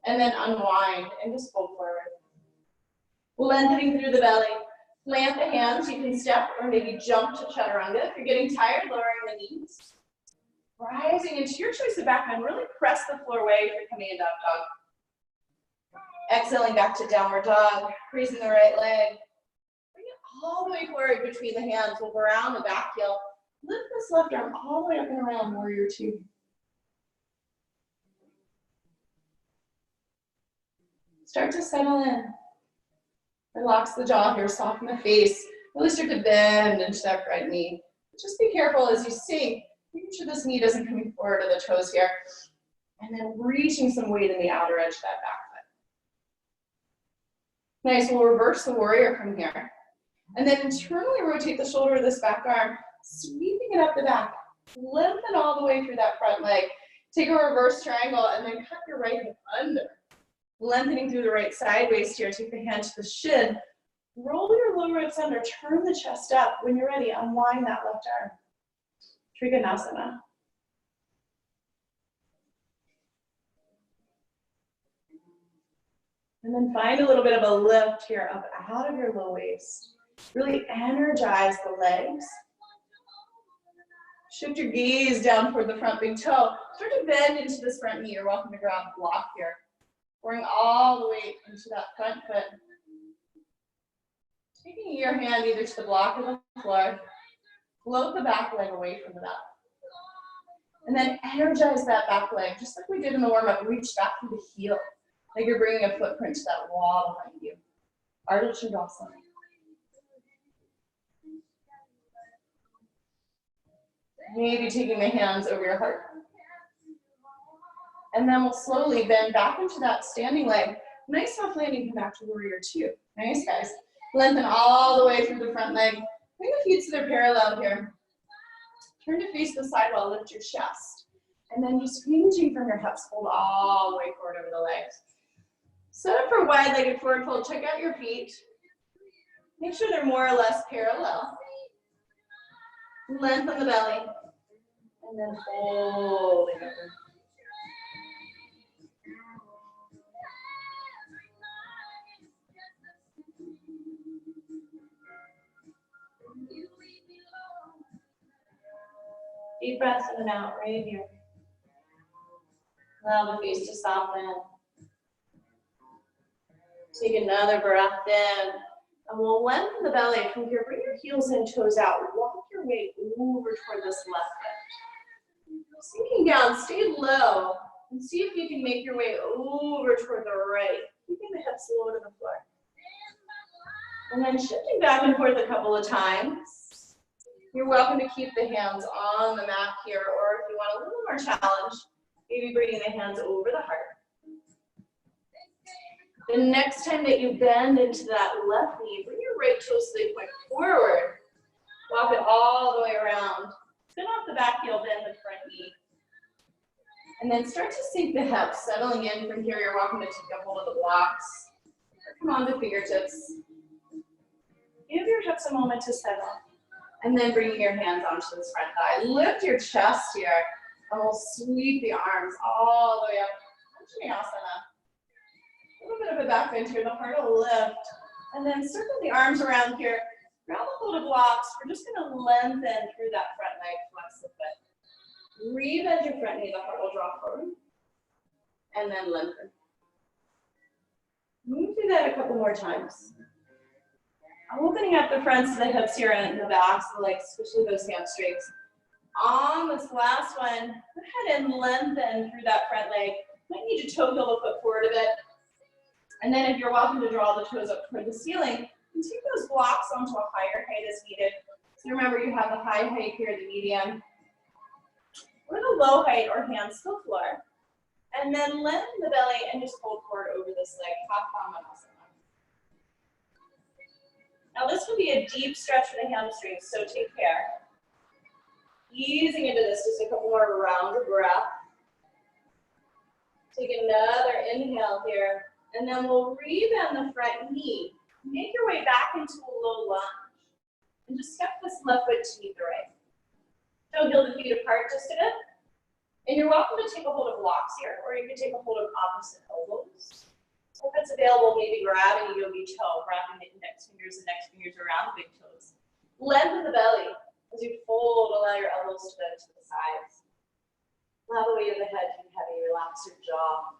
And then unwind and just fold forward. Lengthening through the belly. Plant the hands. You can step or maybe jump to chaturanga. If you're getting tired, lowering the knees. Rising into your choice of back bend. Really press the floor away if you're coming into up dog. Exhaling back to downward dog. Raising the right leg. Bring it all the way forward between the hands. We'll ground the back heel. Lift this left arm all the way up and around, warrior two. Start to settle in. Relax the jaw here, soften the face. Really start to bend into that right knee. Just be careful as you sink, making sure this knee doesn't come forward to the toes here. And then reaching some weight in the outer edge of that back foot. Nice, we'll reverse the warrior from here. And then internally rotate the shoulder of this back arm, sweeping it up the back. Lengthen all the way through that front leg. Take a reverse triangle and then cut your right hip under. Lengthening through the right side waist here, take the hand to the shin. Roll your lower ribs under, turn the chest up. When you're ready, unwind that left arm. Trikonasana. And then find a little bit of a lift here up out of your low waist. Really energize the legs. Shift your gaze down toward the front big toe. Start to bend into this front knee. You're welcome to ground block here. Bring all the weight into that front foot. Taking your hand either to the block or the floor. Float the back leg away from the back. And then energize that back leg, just like we did in the warm-up. Reach back through the heel, like you're bringing a footprint to that wall behind you. Ardha Chandrasana. Maybe taking the hands over your heart. And then we'll slowly bend back into that standing leg. Nice soft landing, come back to warrior two. Nice, guys. Lengthen all the way through the front leg. Bring the feet to their parallel here. Turn to face the side wall, lift your chest. And then just hinging from your hips, hold all the way forward over the legs. Set up for wide-legged forward fold. Check out your feet. Make sure they're more or less parallel. Lengthen the belly. And then fold it over. Deep breaths in and out, right here. Allow the face to soften. Take another breath in. And we'll lengthen the belly from here. Bring your heels and toes out. Walk your way over toward this left hip. Sinking down, stay low. And see if you can make your way over toward the right. Keeping the hips low to the floor. And then shifting back and forth a couple of times. You're welcome to keep the hands on the mat here, or if you want a little more challenge, maybe bringing the hands over the heart. The next time that you bend into that left knee, bring your right toe slightly point forward. Walk it all the way around. Spin off the back heel, bend the front knee. And then start to sink the hips, settling in from here. You're welcome to take a hold of the blocks. Or come on to fingertips. Give your hips a moment to settle. And then bringing your hands onto this front thigh. Lift your chest here, and we'll sweep the arms all the way up. Anjaneyasana. A little bit of a back bend here, the heart will lift. And then circle the arms around here. Grab a hold of blocks. We're just gonna lengthen through that front leg, flex the foot. Rebend your front knee, the heart will draw forward. And then lengthen. Move through that a couple more times. I'm opening up the fronts of the hips here and the backs of the legs, especially those hamstrings. On this last one, go ahead and lengthen through that front leg. Might need to toe heel the foot forward a bit. And then if you're welcome to draw the toes up toward the ceiling, and take those blocks onto a higher height as needed. So remember, you have the high height here, the medium, or the low height, or hands to the floor. And then lengthen the belly and just hold forward over this leg, Kapamanasana. Now this will be a deep stretch for the hamstrings, so take care. Easing into this, just a couple more rounds of breath. Take another inhale here, and then we'll rebend the front knee. Make your way back into a low lunge, and just step this left foot to meet the right. Toe heel the feet apart just a bit. And you're welcome to take a hold of blocks here, or you can take a hold of opposite elbows. If it's available, maybe grabbing a yogi toe, wrapping the index fingers and next fingers around the big toes. Lengthen the belly as you fold, allow your elbows to bend to the sides. Allow the weight of the head to be heavy, relax your jaw,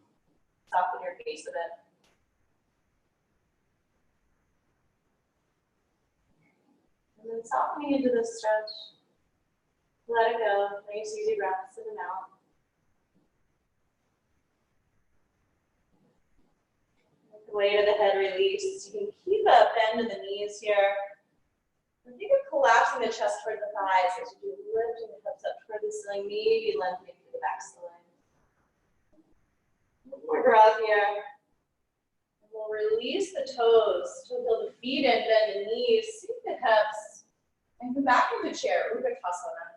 soften your face a bit. And then softening into this stretch, let it go, nice easy breaths in and out. The weight of the head release. You can keep a bend in the knees here. And think of collapsing the chest toward the thighs as you do lifting the hips up toward the ceiling, maybe lengthening through the back of the leg. One more breath here. And we'll release the toes to feel the feet in, bend the knees, sink the hips, and come back into chair, Uttanasana.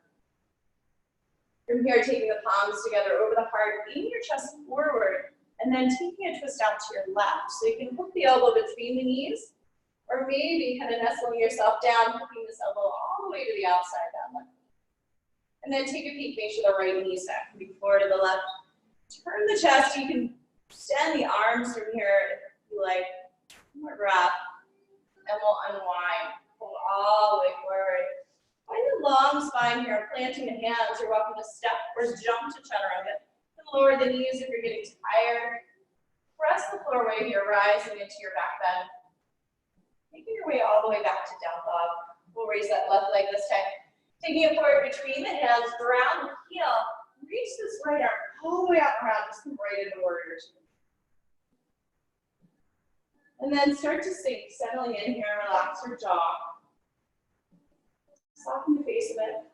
From here, taking the palms together over the heart, leaning your chest forward, and then taking a twist out to your left. So you can hook the elbow between the knees, or maybe kind of nestling yourself down, hooking this elbow all the way to the outside that way. And then take a peek, make sure the right knee stack, moving forward to the left. Turn the chest, you can extend the arms from here if you like. One more breath, and we'll unwind. Pull all the way forward. Find a long spine here, planting the hands. You're welcome to step or jump to chaturanga. Lower the knees if you're getting tired. Press the floor away here, rising into your back bend. Making your way all the way back to down dog. We'll raise that left leg this time. Taking it forward between the hands, ground the heel. Reach this right arm all the way out and around. Just come right into warrior two. And then start to sink, settling in here, relax your jaw. Soften the face a bit.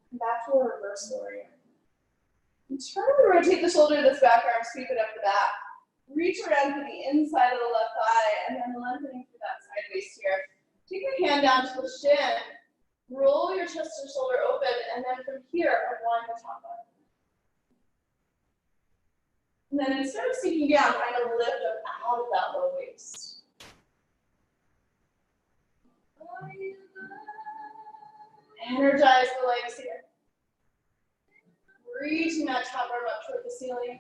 Come back to a reverse warrior. And try to rotate the shoulder of this back arm, sweep it up the back. Reach around to the inside of the left thigh, and then lengthening through that side waist here. Take your hand down to the shin. Roll your chest and shoulder open, and then from here, align the top arm. And then instead of sinking down, kind of lift up out of that low waist. Energize the legs here. Reaching that top arm up toward the ceiling.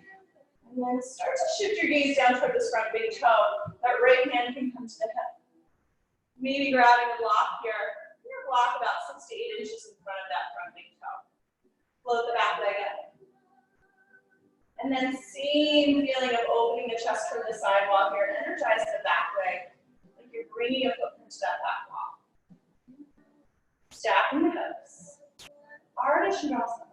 And then start to shift your gaze down toward this front big toe. That right hand can come to the hip. Maybe grabbing a block here. Your block about 6 to 8 inches in front of that front big toe. Float the back leg up. And then same feeling of opening the chest from the sidewalk here. Energize the back leg. Like you're bringing a footprint to that back wall. Stacking the hips. Ardha Shavasana.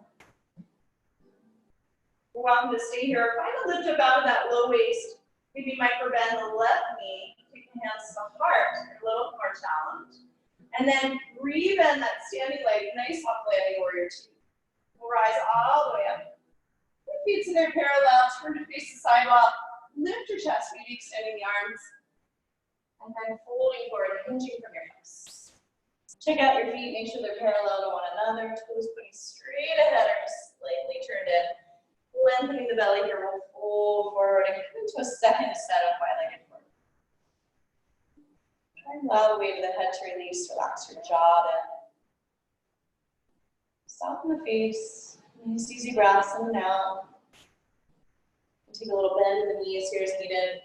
You're welcome to stay here. Find a lift up out of that low waist. Maybe micro bend the left knee. Take the hands to the heart. You're a little more challenged. And then rebend that standing leg. Nice up landing warrior two. We'll rise all the way up. Your feet to their parallel. Turn to face the sidewalk. Lift your chest. Maybe extending the arms. And then folding forward, hinging from your hips. Check out your feet. Make sure they're parallel to one another. Toes pointing straight ahead or just slightly turned in. Lengthening the belly here, we'll fold forward and come into a second set of wide-legged forward. Try and allow the weight of the head to release, relax your jaw then. Soften the face, nice easy breaths in and out. Take a little bend in the knees here as needed.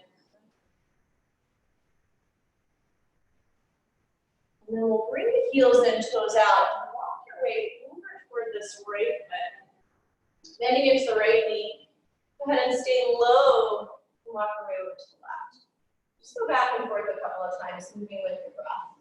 And then we'll bring the heels in, toes out, and walk your way over toward this right foot. Bending into the right knee. Go ahead and stay low and walk your way over to the left. Just go back and forth a couple of times, moving with your breath.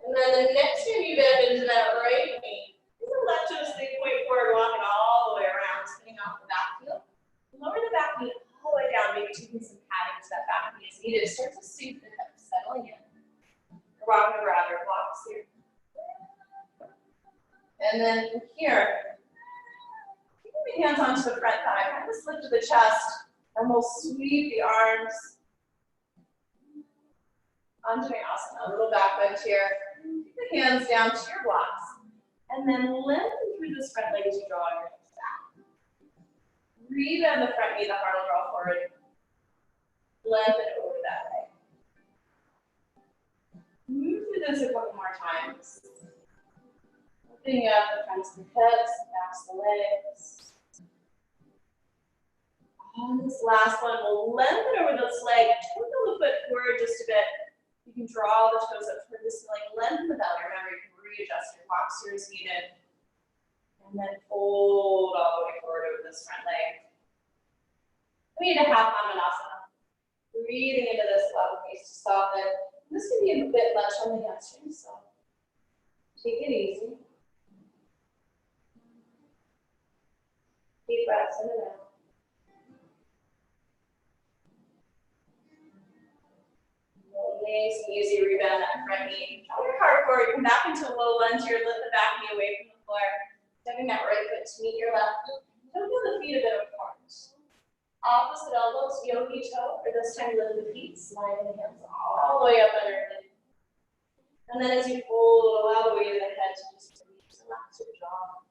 And then the next time you bend into that right knee, you can left toes big point forward, walk it all the way around, spinning off the back heel. Lower the back knee all the way down, maybe taking some padding to that back knee as needed. Start to sink the hips, settling in. Rocking around your blocks here. And then from here, keep the hands onto the front thigh, kind of slip to the chest, and we'll sweep the arms. Anjaneyasana, a little back bend here. Keep the hands down to your blocks. And then lengthen through this front leg as you draw your hips down. Rebend the front knee, the heart will draw forward. Lengthen over that leg. Move through this a couple more times. Opening up the fronts of the hips, backs of the legs. On this last one, we'll lengthen over this leg, twinkle the foot forward just a bit. You can draw the toes up toward the ceiling, lengthen the belly. Remember, you can readjust your blocks here as needed. And then fold all the way forward over this front leg. We need a half Amanasana. Breathing into this level face to soften. This can be a bit much on the hamstrings, so take it easy. Deep breaths in and out. Nice and easy, rebend that front knee. Draw your heart forward, come back into a low lunge here, lift the back knee away from the floor. Stepping that right foot to meet your left. Don't feel the feet a bit apart. Opposite elbows, yogi toe, or this time lift the feet, sliding the hands all the way up underneath. And then as you fold, allow the weight of the head to just release, relax your jaw.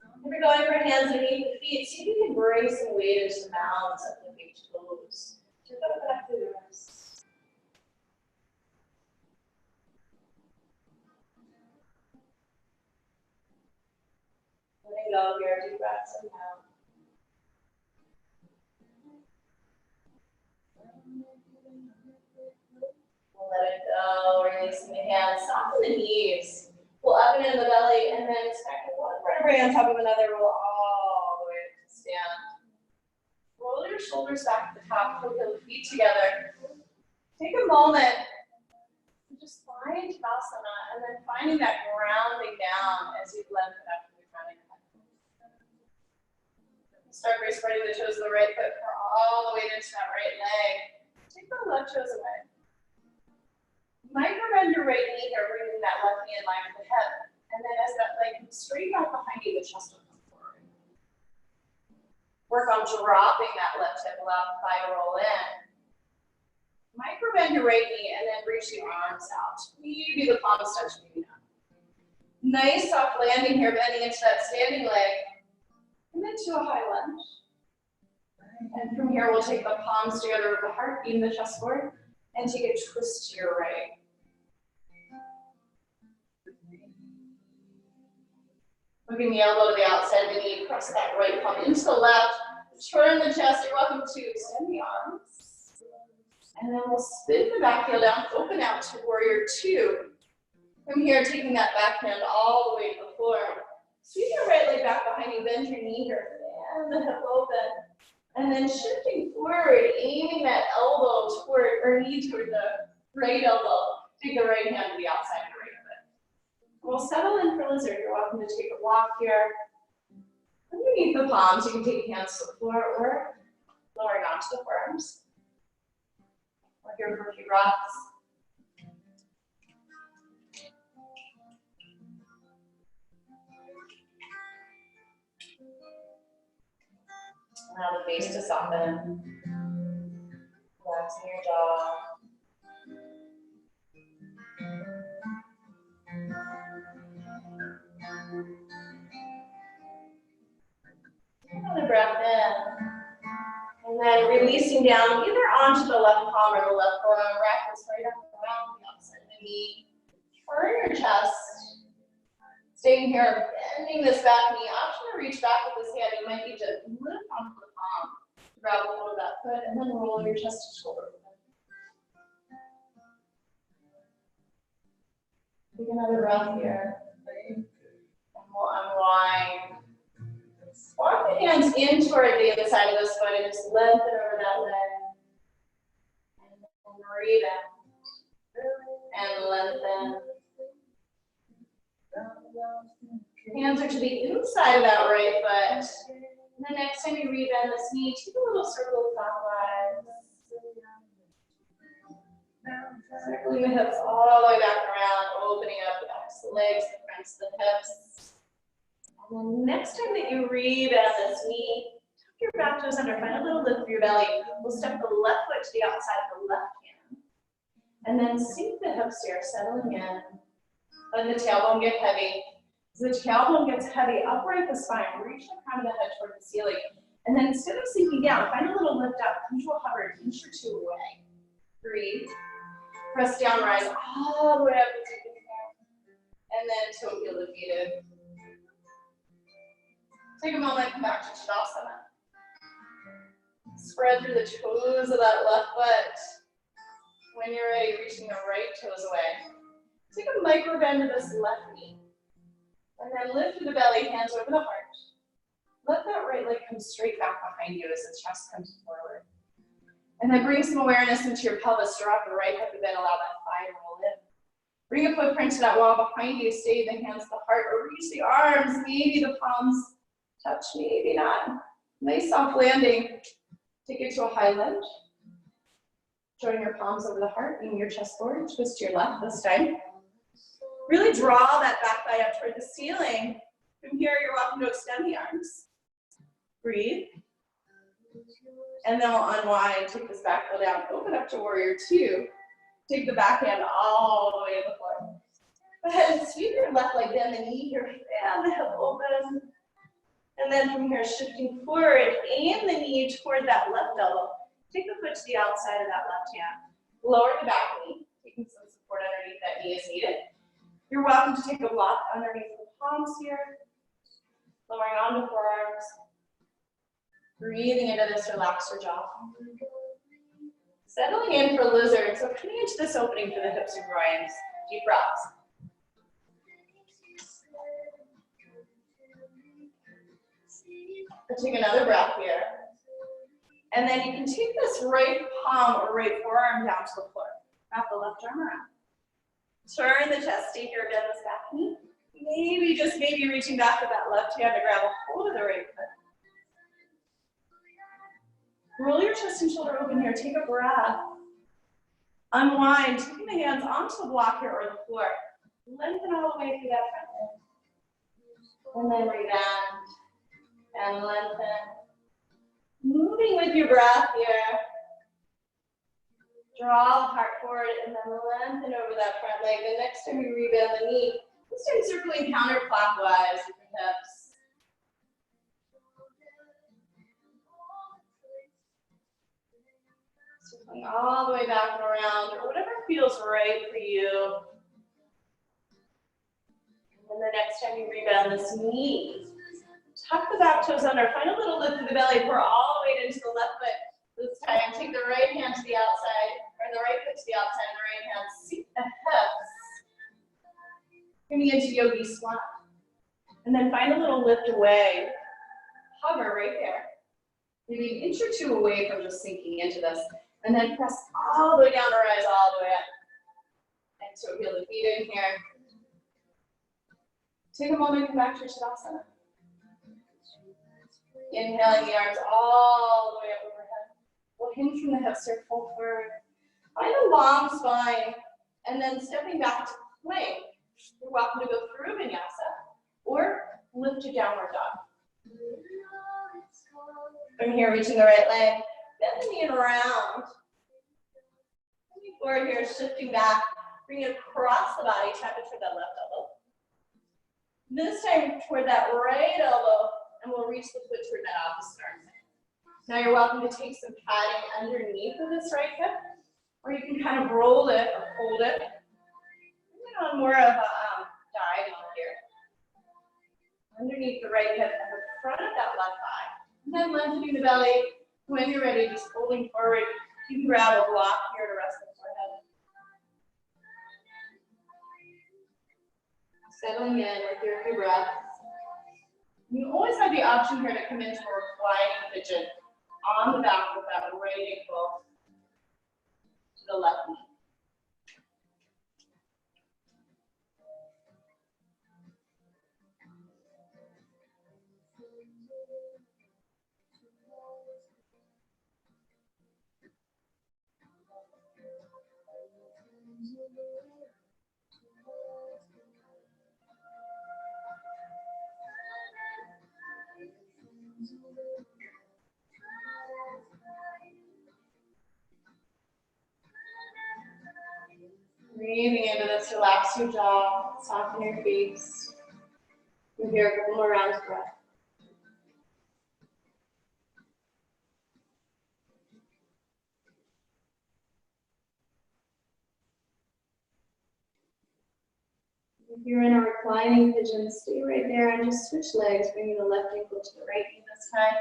If you're going for hands underneath the feet, see if you can bring some weight into the mounds of the big toes. Just go back through the rest. Letting go of your deep breaths and out. We'll let it go, releasing the hands, soften the knees. We'll up and in the belly, and then stack one vertebrae on top of another, roll all the way up to stand. Roll your shoulders back to the top, put the feet together. Take a moment to just find Tadasana, and then finding that grounding down as you lengthen up from your front and back. Start by spreading the toes of the right foot all the way into that right leg. Take the left toes away. Micro-bend your right knee here, bringing that left knee in line with the hip. And then as that leg comes straight back behind you, the chest will come forward. Work on dropping that left hip, allow the thigh to roll in. Micro-bend your right knee and then reach the arms out. Maybe the palms touch, maybe not. Nice soft landing here, bending into that standing leg. And then to a high lunge. And from here, we'll take the palms together with the heart, beam the chest forward, and take a twist to your right. Moving the elbow to the outside of the knee, press that right palm into the left, turn the chest. You're welcome to extend the arms. And then we'll spin the back heel down, open out to warrior two. From here, taking that back hand all the way to the floor. Sweep your right leg back behind you, bend your knee here, and the hip open. And then shifting forward, aiming that elbow toward, or knee toward the right elbow. Take the right hand to the outside of the right foot. We'll settle in for lizard. You're welcome to take a walk here. Underneath the palms, you can take hands to the floor or lowering onto the forearms. We're here for a few breaths. Allow the face to soften. Relaxing your jaw. Another breath in. And then releasing down either onto the left palm or the left forearm. Rack this right up around the outside of the knee. Turn your chest. Staying here, bending this back knee. Option to reach back with this hand. You might need to lift onto the palm. Grab a hold of that foot and then roll your chest to shoulder. Take another breath here. And we'll unwind. Walk the hands in toward the inside of this foot and just lengthen over that leg. And then breathe out. And lengthen. Hands are to the inside of that right foot. And the next time you rebend this knee, take a little circle clockwise. Circling the hips all the way back around, opening up the backs of the legs, the fronts of the hips. And then next time that you rebend this knee, tuck your back toes under, find a little lift through your belly. We'll step the left foot to the outside of the left hand. And then sink the hips here, settling in. Let the tailbone get heavy. As the tailbone gets heavy, upright the spine, reach the crown of the head toward the ceiling. And then instead of sinking down, find a little lift up, come to a hover, an inch or two away. Breathe. Press down, rise all the way up into the inhale. And then toe heel defeated. Take a moment, come back to Tadasana. Spread through the toes of that left foot. When you're ready, reaching the right toes away. Take a micro bend to this left knee. And then lift through the belly, hands over the heart. Let that right leg come straight back behind you as the chest comes forward. And then bring some awareness into your pelvis. Drop the right hip and then allow that thigh to roll in. Bring a footprint to that wall behind you. Stay the hands to the heart or reach the arms. Maybe the palms touch, maybe not. Nice soft landing. Take it to a high lunge. Join your palms over the heart, bring your chest forward. Twist to your left this time. Really draw that back thigh up toward the ceiling. From here, you're welcome to extend the arms. Breathe. And then we'll unwind, take this back heel down, open up to warrior two. Take the back hand all the way to the floor. Go ahead and sweep your left leg, bend the knee here, and the hip open. And then from here, shifting forward, aim the knee toward that left elbow. Take the foot to the outside of that left hand. Lower the back knee, taking some support underneath that knee as needed. You're welcome to take a block underneath the palms here. Lowering onto forearms. Breathing into this, relax your jaw. Settling in for lizard. So coming into this opening for the hips and groins. Deep breaths. Take another breath here. And then you can take this right palm or right forearm down to the floor. Wrap the left arm around. Turn the chest, stay here, bend this back knee. Maybe, just maybe reaching back with that left hand to grab a hold of the right foot. Roll your chest and shoulder open here. Take a breath. Unwind. Taking the hands onto the block here or the floor. Lengthen all the way through that front leg. And then rebound. And lengthen. Moving with your breath here. Draw the heart forward and then lengthen over that front leg. The next time you rebound the knee, this time circling counterclockwise with your hips. Circling all the way back and around, or whatever feels right for you. And then the next time you rebound this knee, tuck the back toes under. Find a little lift through the belly. Pour all the way into the left foot. This time, take the right hand to the outside, or the right foot to the outside, and the right hand seat the hips. Coming into yogi squat. And then find a little lift away. Hover right there. Maybe an inch or two away from just sinking into this. And then press all the way down to rise all the way up. And so feel the feet in here. Take a moment, come back to Tadasana. Inhaling the arms all the way up overhead. We'll hinge from the hips, circle forward. Find a long spine, and then stepping back to plank. You're welcome to go through vinyasa, or lift to downward dog. From here, reaching the right leg, bend the knee and around. Moving forward here, shifting back, bring it across the body, tap it toward that left elbow. This time toward that right elbow, and we'll reach the foot toward that opposite arm. Now you're welcome to take some padding underneath of this right hip, or you can kind of roll it or hold it. Bring it on more of a diagonal here. Underneath the right hip and the front of that left thigh. And then lengthening the belly. When you're ready, just folding forward. You can grab a block here to rest the forehead. Settling in with your breath. You always have the option here to come into a reclining pigeon on the back with that right ankle to the left knee. Breathing into this, relax your jaw, soften your face. We're here a couple more rounds of breath. If you're in a reclining pigeon, stay right there and just switch legs, bringing the left ankle to the right knee this time.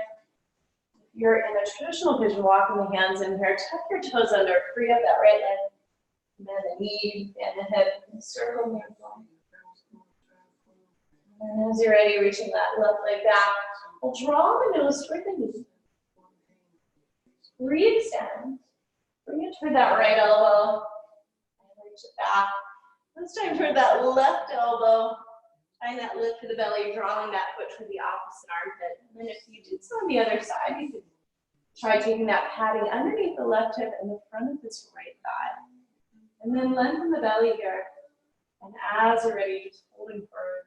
If you're in a traditional pigeon, walking the hands in here, tuck your toes under, free up that right leg. And then the knee and the hip, and circle the ankle. And as you're ready, reaching that left leg back, we'll draw the nose toward the knee. Re-extend. Bring it toward that right elbow. And reach it back. This time toward that left elbow. Find that lift to the belly, drawing that foot toward the opposite armpit. And then if you did so on the other side, you could try taking that padding underneath the left hip and the front of this right thigh. And then lengthen the belly here. And as you're ready, just holding forward.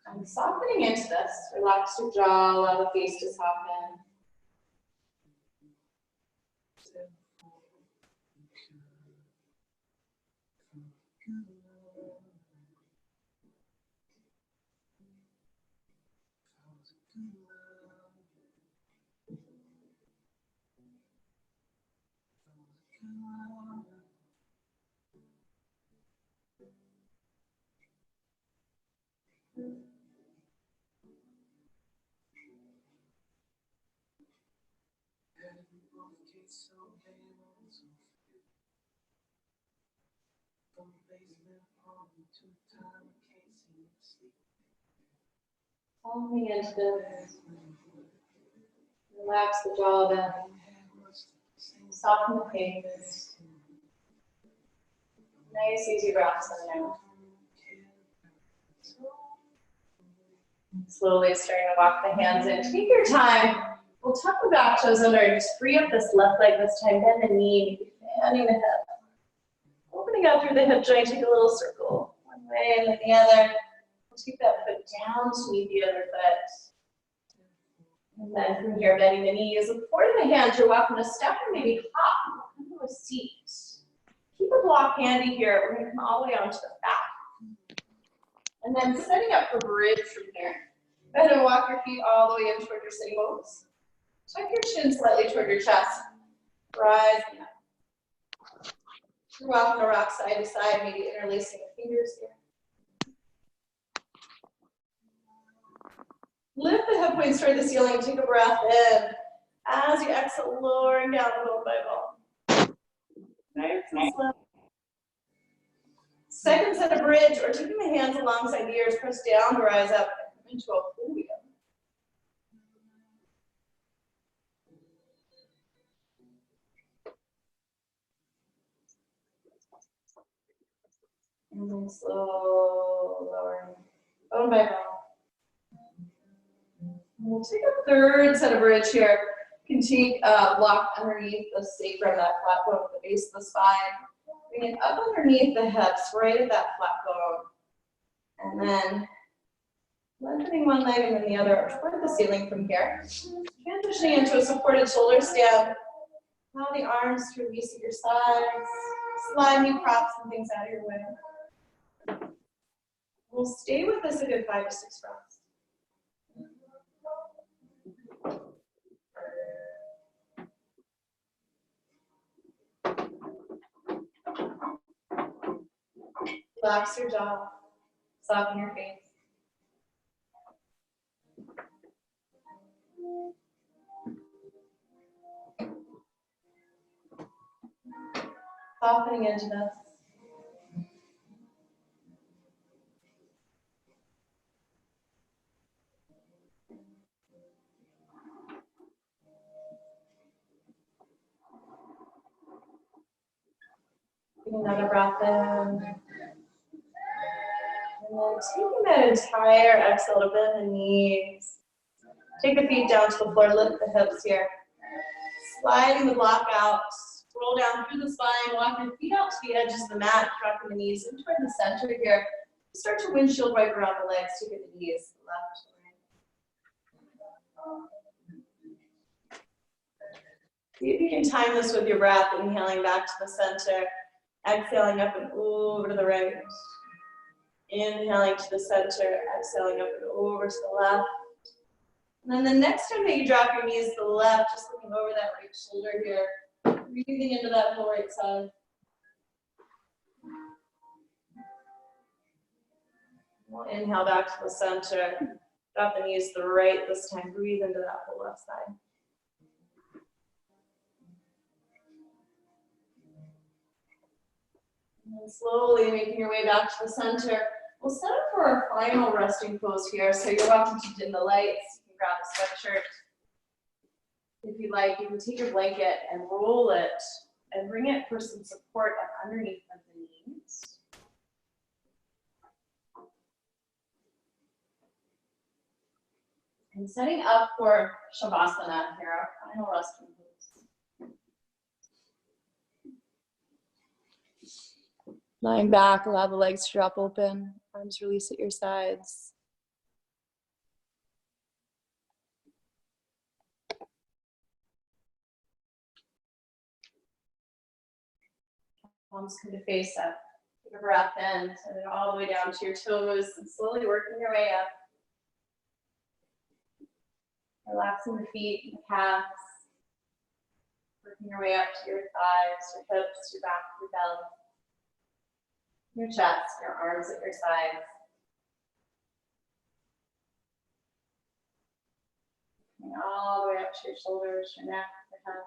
And softening into this. Relax your jaw, allow the face to soften. Softening into this. Relax the jaw a bit. Soften the face. Nice, easy breaths in there. Slowly starting to walk the hands in. Take your time. We'll tuck the back toes under and just free up this left leg this time. Bend the knee, maybe fanning the hip. Opening up through the hip joint, take a little circle. One way and then the other. We'll take that foot down to meet the other foot. And then from here, bending the knees. Before the hands, you're welcome to step or maybe hop into a seat. Keep a block handy here. We're going to come all the way onto the back. And then setting up for bridge from here. Go ahead and walk your feet all the way in toward your sitting bones. Tuck your chin slightly toward your chest. Rising up. You're welcome to rock side to side, maybe interlacing the fingers here. Lift the hip points toward the ceiling. Take a breath in. As you exhale, lowering down bone by bone. Nice and slow. Second set of bridge, or taking the hands alongside the ears, press down to rise up into a full wheel. And then slow lowering, bone by bone. We'll take a third set of bridge here. You can take a block underneath the sacrum, that flat bone at the base of the spine. Bring it up underneath the hips, right at that flat bone. And then lengthening one leg and then the other toward the ceiling from here. Transitioning into a supported shoulder stand. Allow the arms to release at your sides. Slide new props and things out of your way. We'll stay with this a good 5 to 6 rounds. Relax your jaw, soften your face. Softening into this. Take another breath in. And then taking that entire exhale to bend the knees. Take the feet down to the floor, lift the hips here. Sliding the block out, roll down through the spine, walk your feet out to the edges of the mat, dropping the knees in toward the center here. Start to windshield wipe around the legs to get the knees left to right. See if you can time this with your breath, inhaling back to the center, exhaling up and over to the right. Inhaling to the center, exhaling up and over to the left. And then the next time that you drop your knees to the left, just looking over that right shoulder here, breathing into that whole right side. We'll inhale back to the center, drop the knees to the right this time, breathe into that whole left side. And then slowly making your way back to the center. We'll set up for our final resting pose here. So you're welcome to dim the lights. You can grab a sweatshirt. If you like, you can take your blanket and roll it and bring it for some support up underneath of the knees. And setting up for Shavasana here, our final resting pose. Lying back, allow the legs to drop open, arms release at your sides. Palms come to face up. Take a breath in, send it all the way down to your toes, and slowly working your way up. Relaxing the feet and the calves. Working your way up to your thighs, your hips, your back, your belly. Your chest, your arms at your sides. And all the way up to your shoulders, your neck, your head.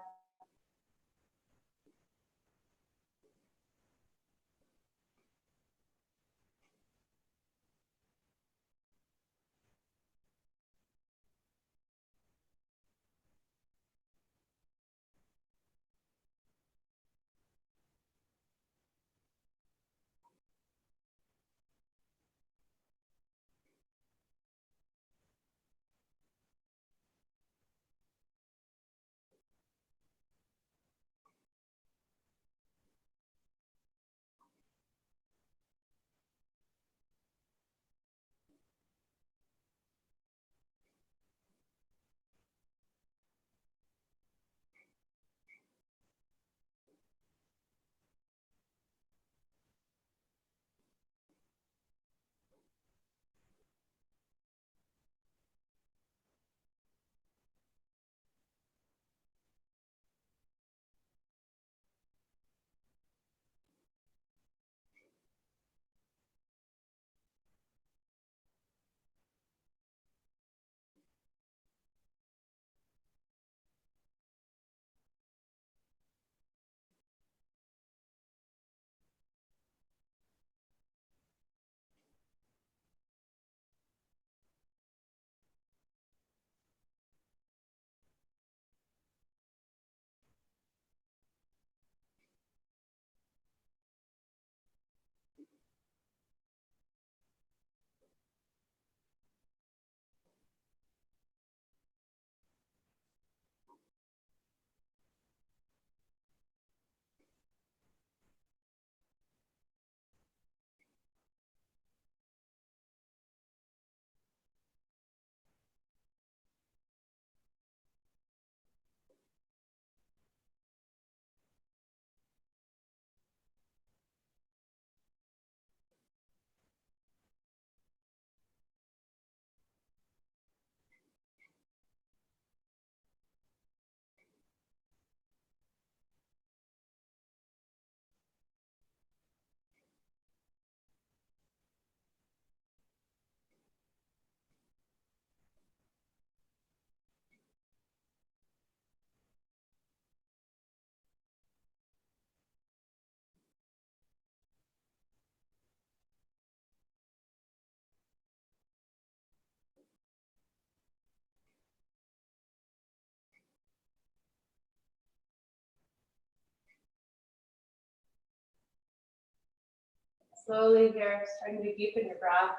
Slowly here, starting to deepen your breath.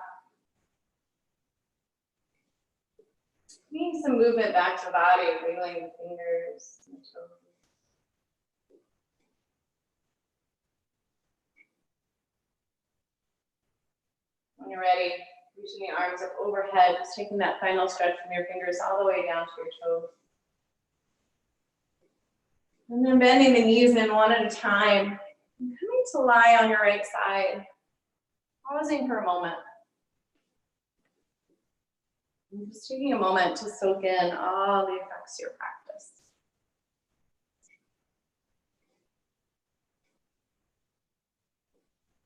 Bringing some movement back to the body, wiggling the fingers and the toes. When you're ready, reaching the arms up overhead, just taking that final stretch from your fingers all the way down to your toes. And then bending the knees in one at a time. And coming to lie on your right side. Pausing for a moment. And just taking a moment to soak in all the effects of your practice.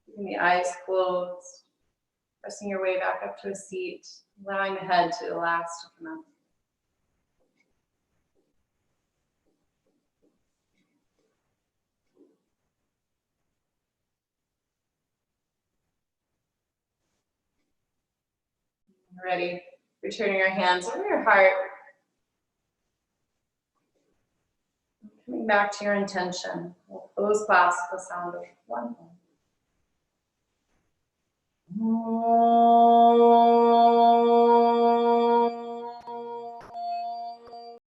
Keeping the eyes closed. Pressing your way back up to a seat. Allowing the head to relax to come up. Ready, returning your hands over your heart. Coming back to your intention. We'll close class with the sound of one.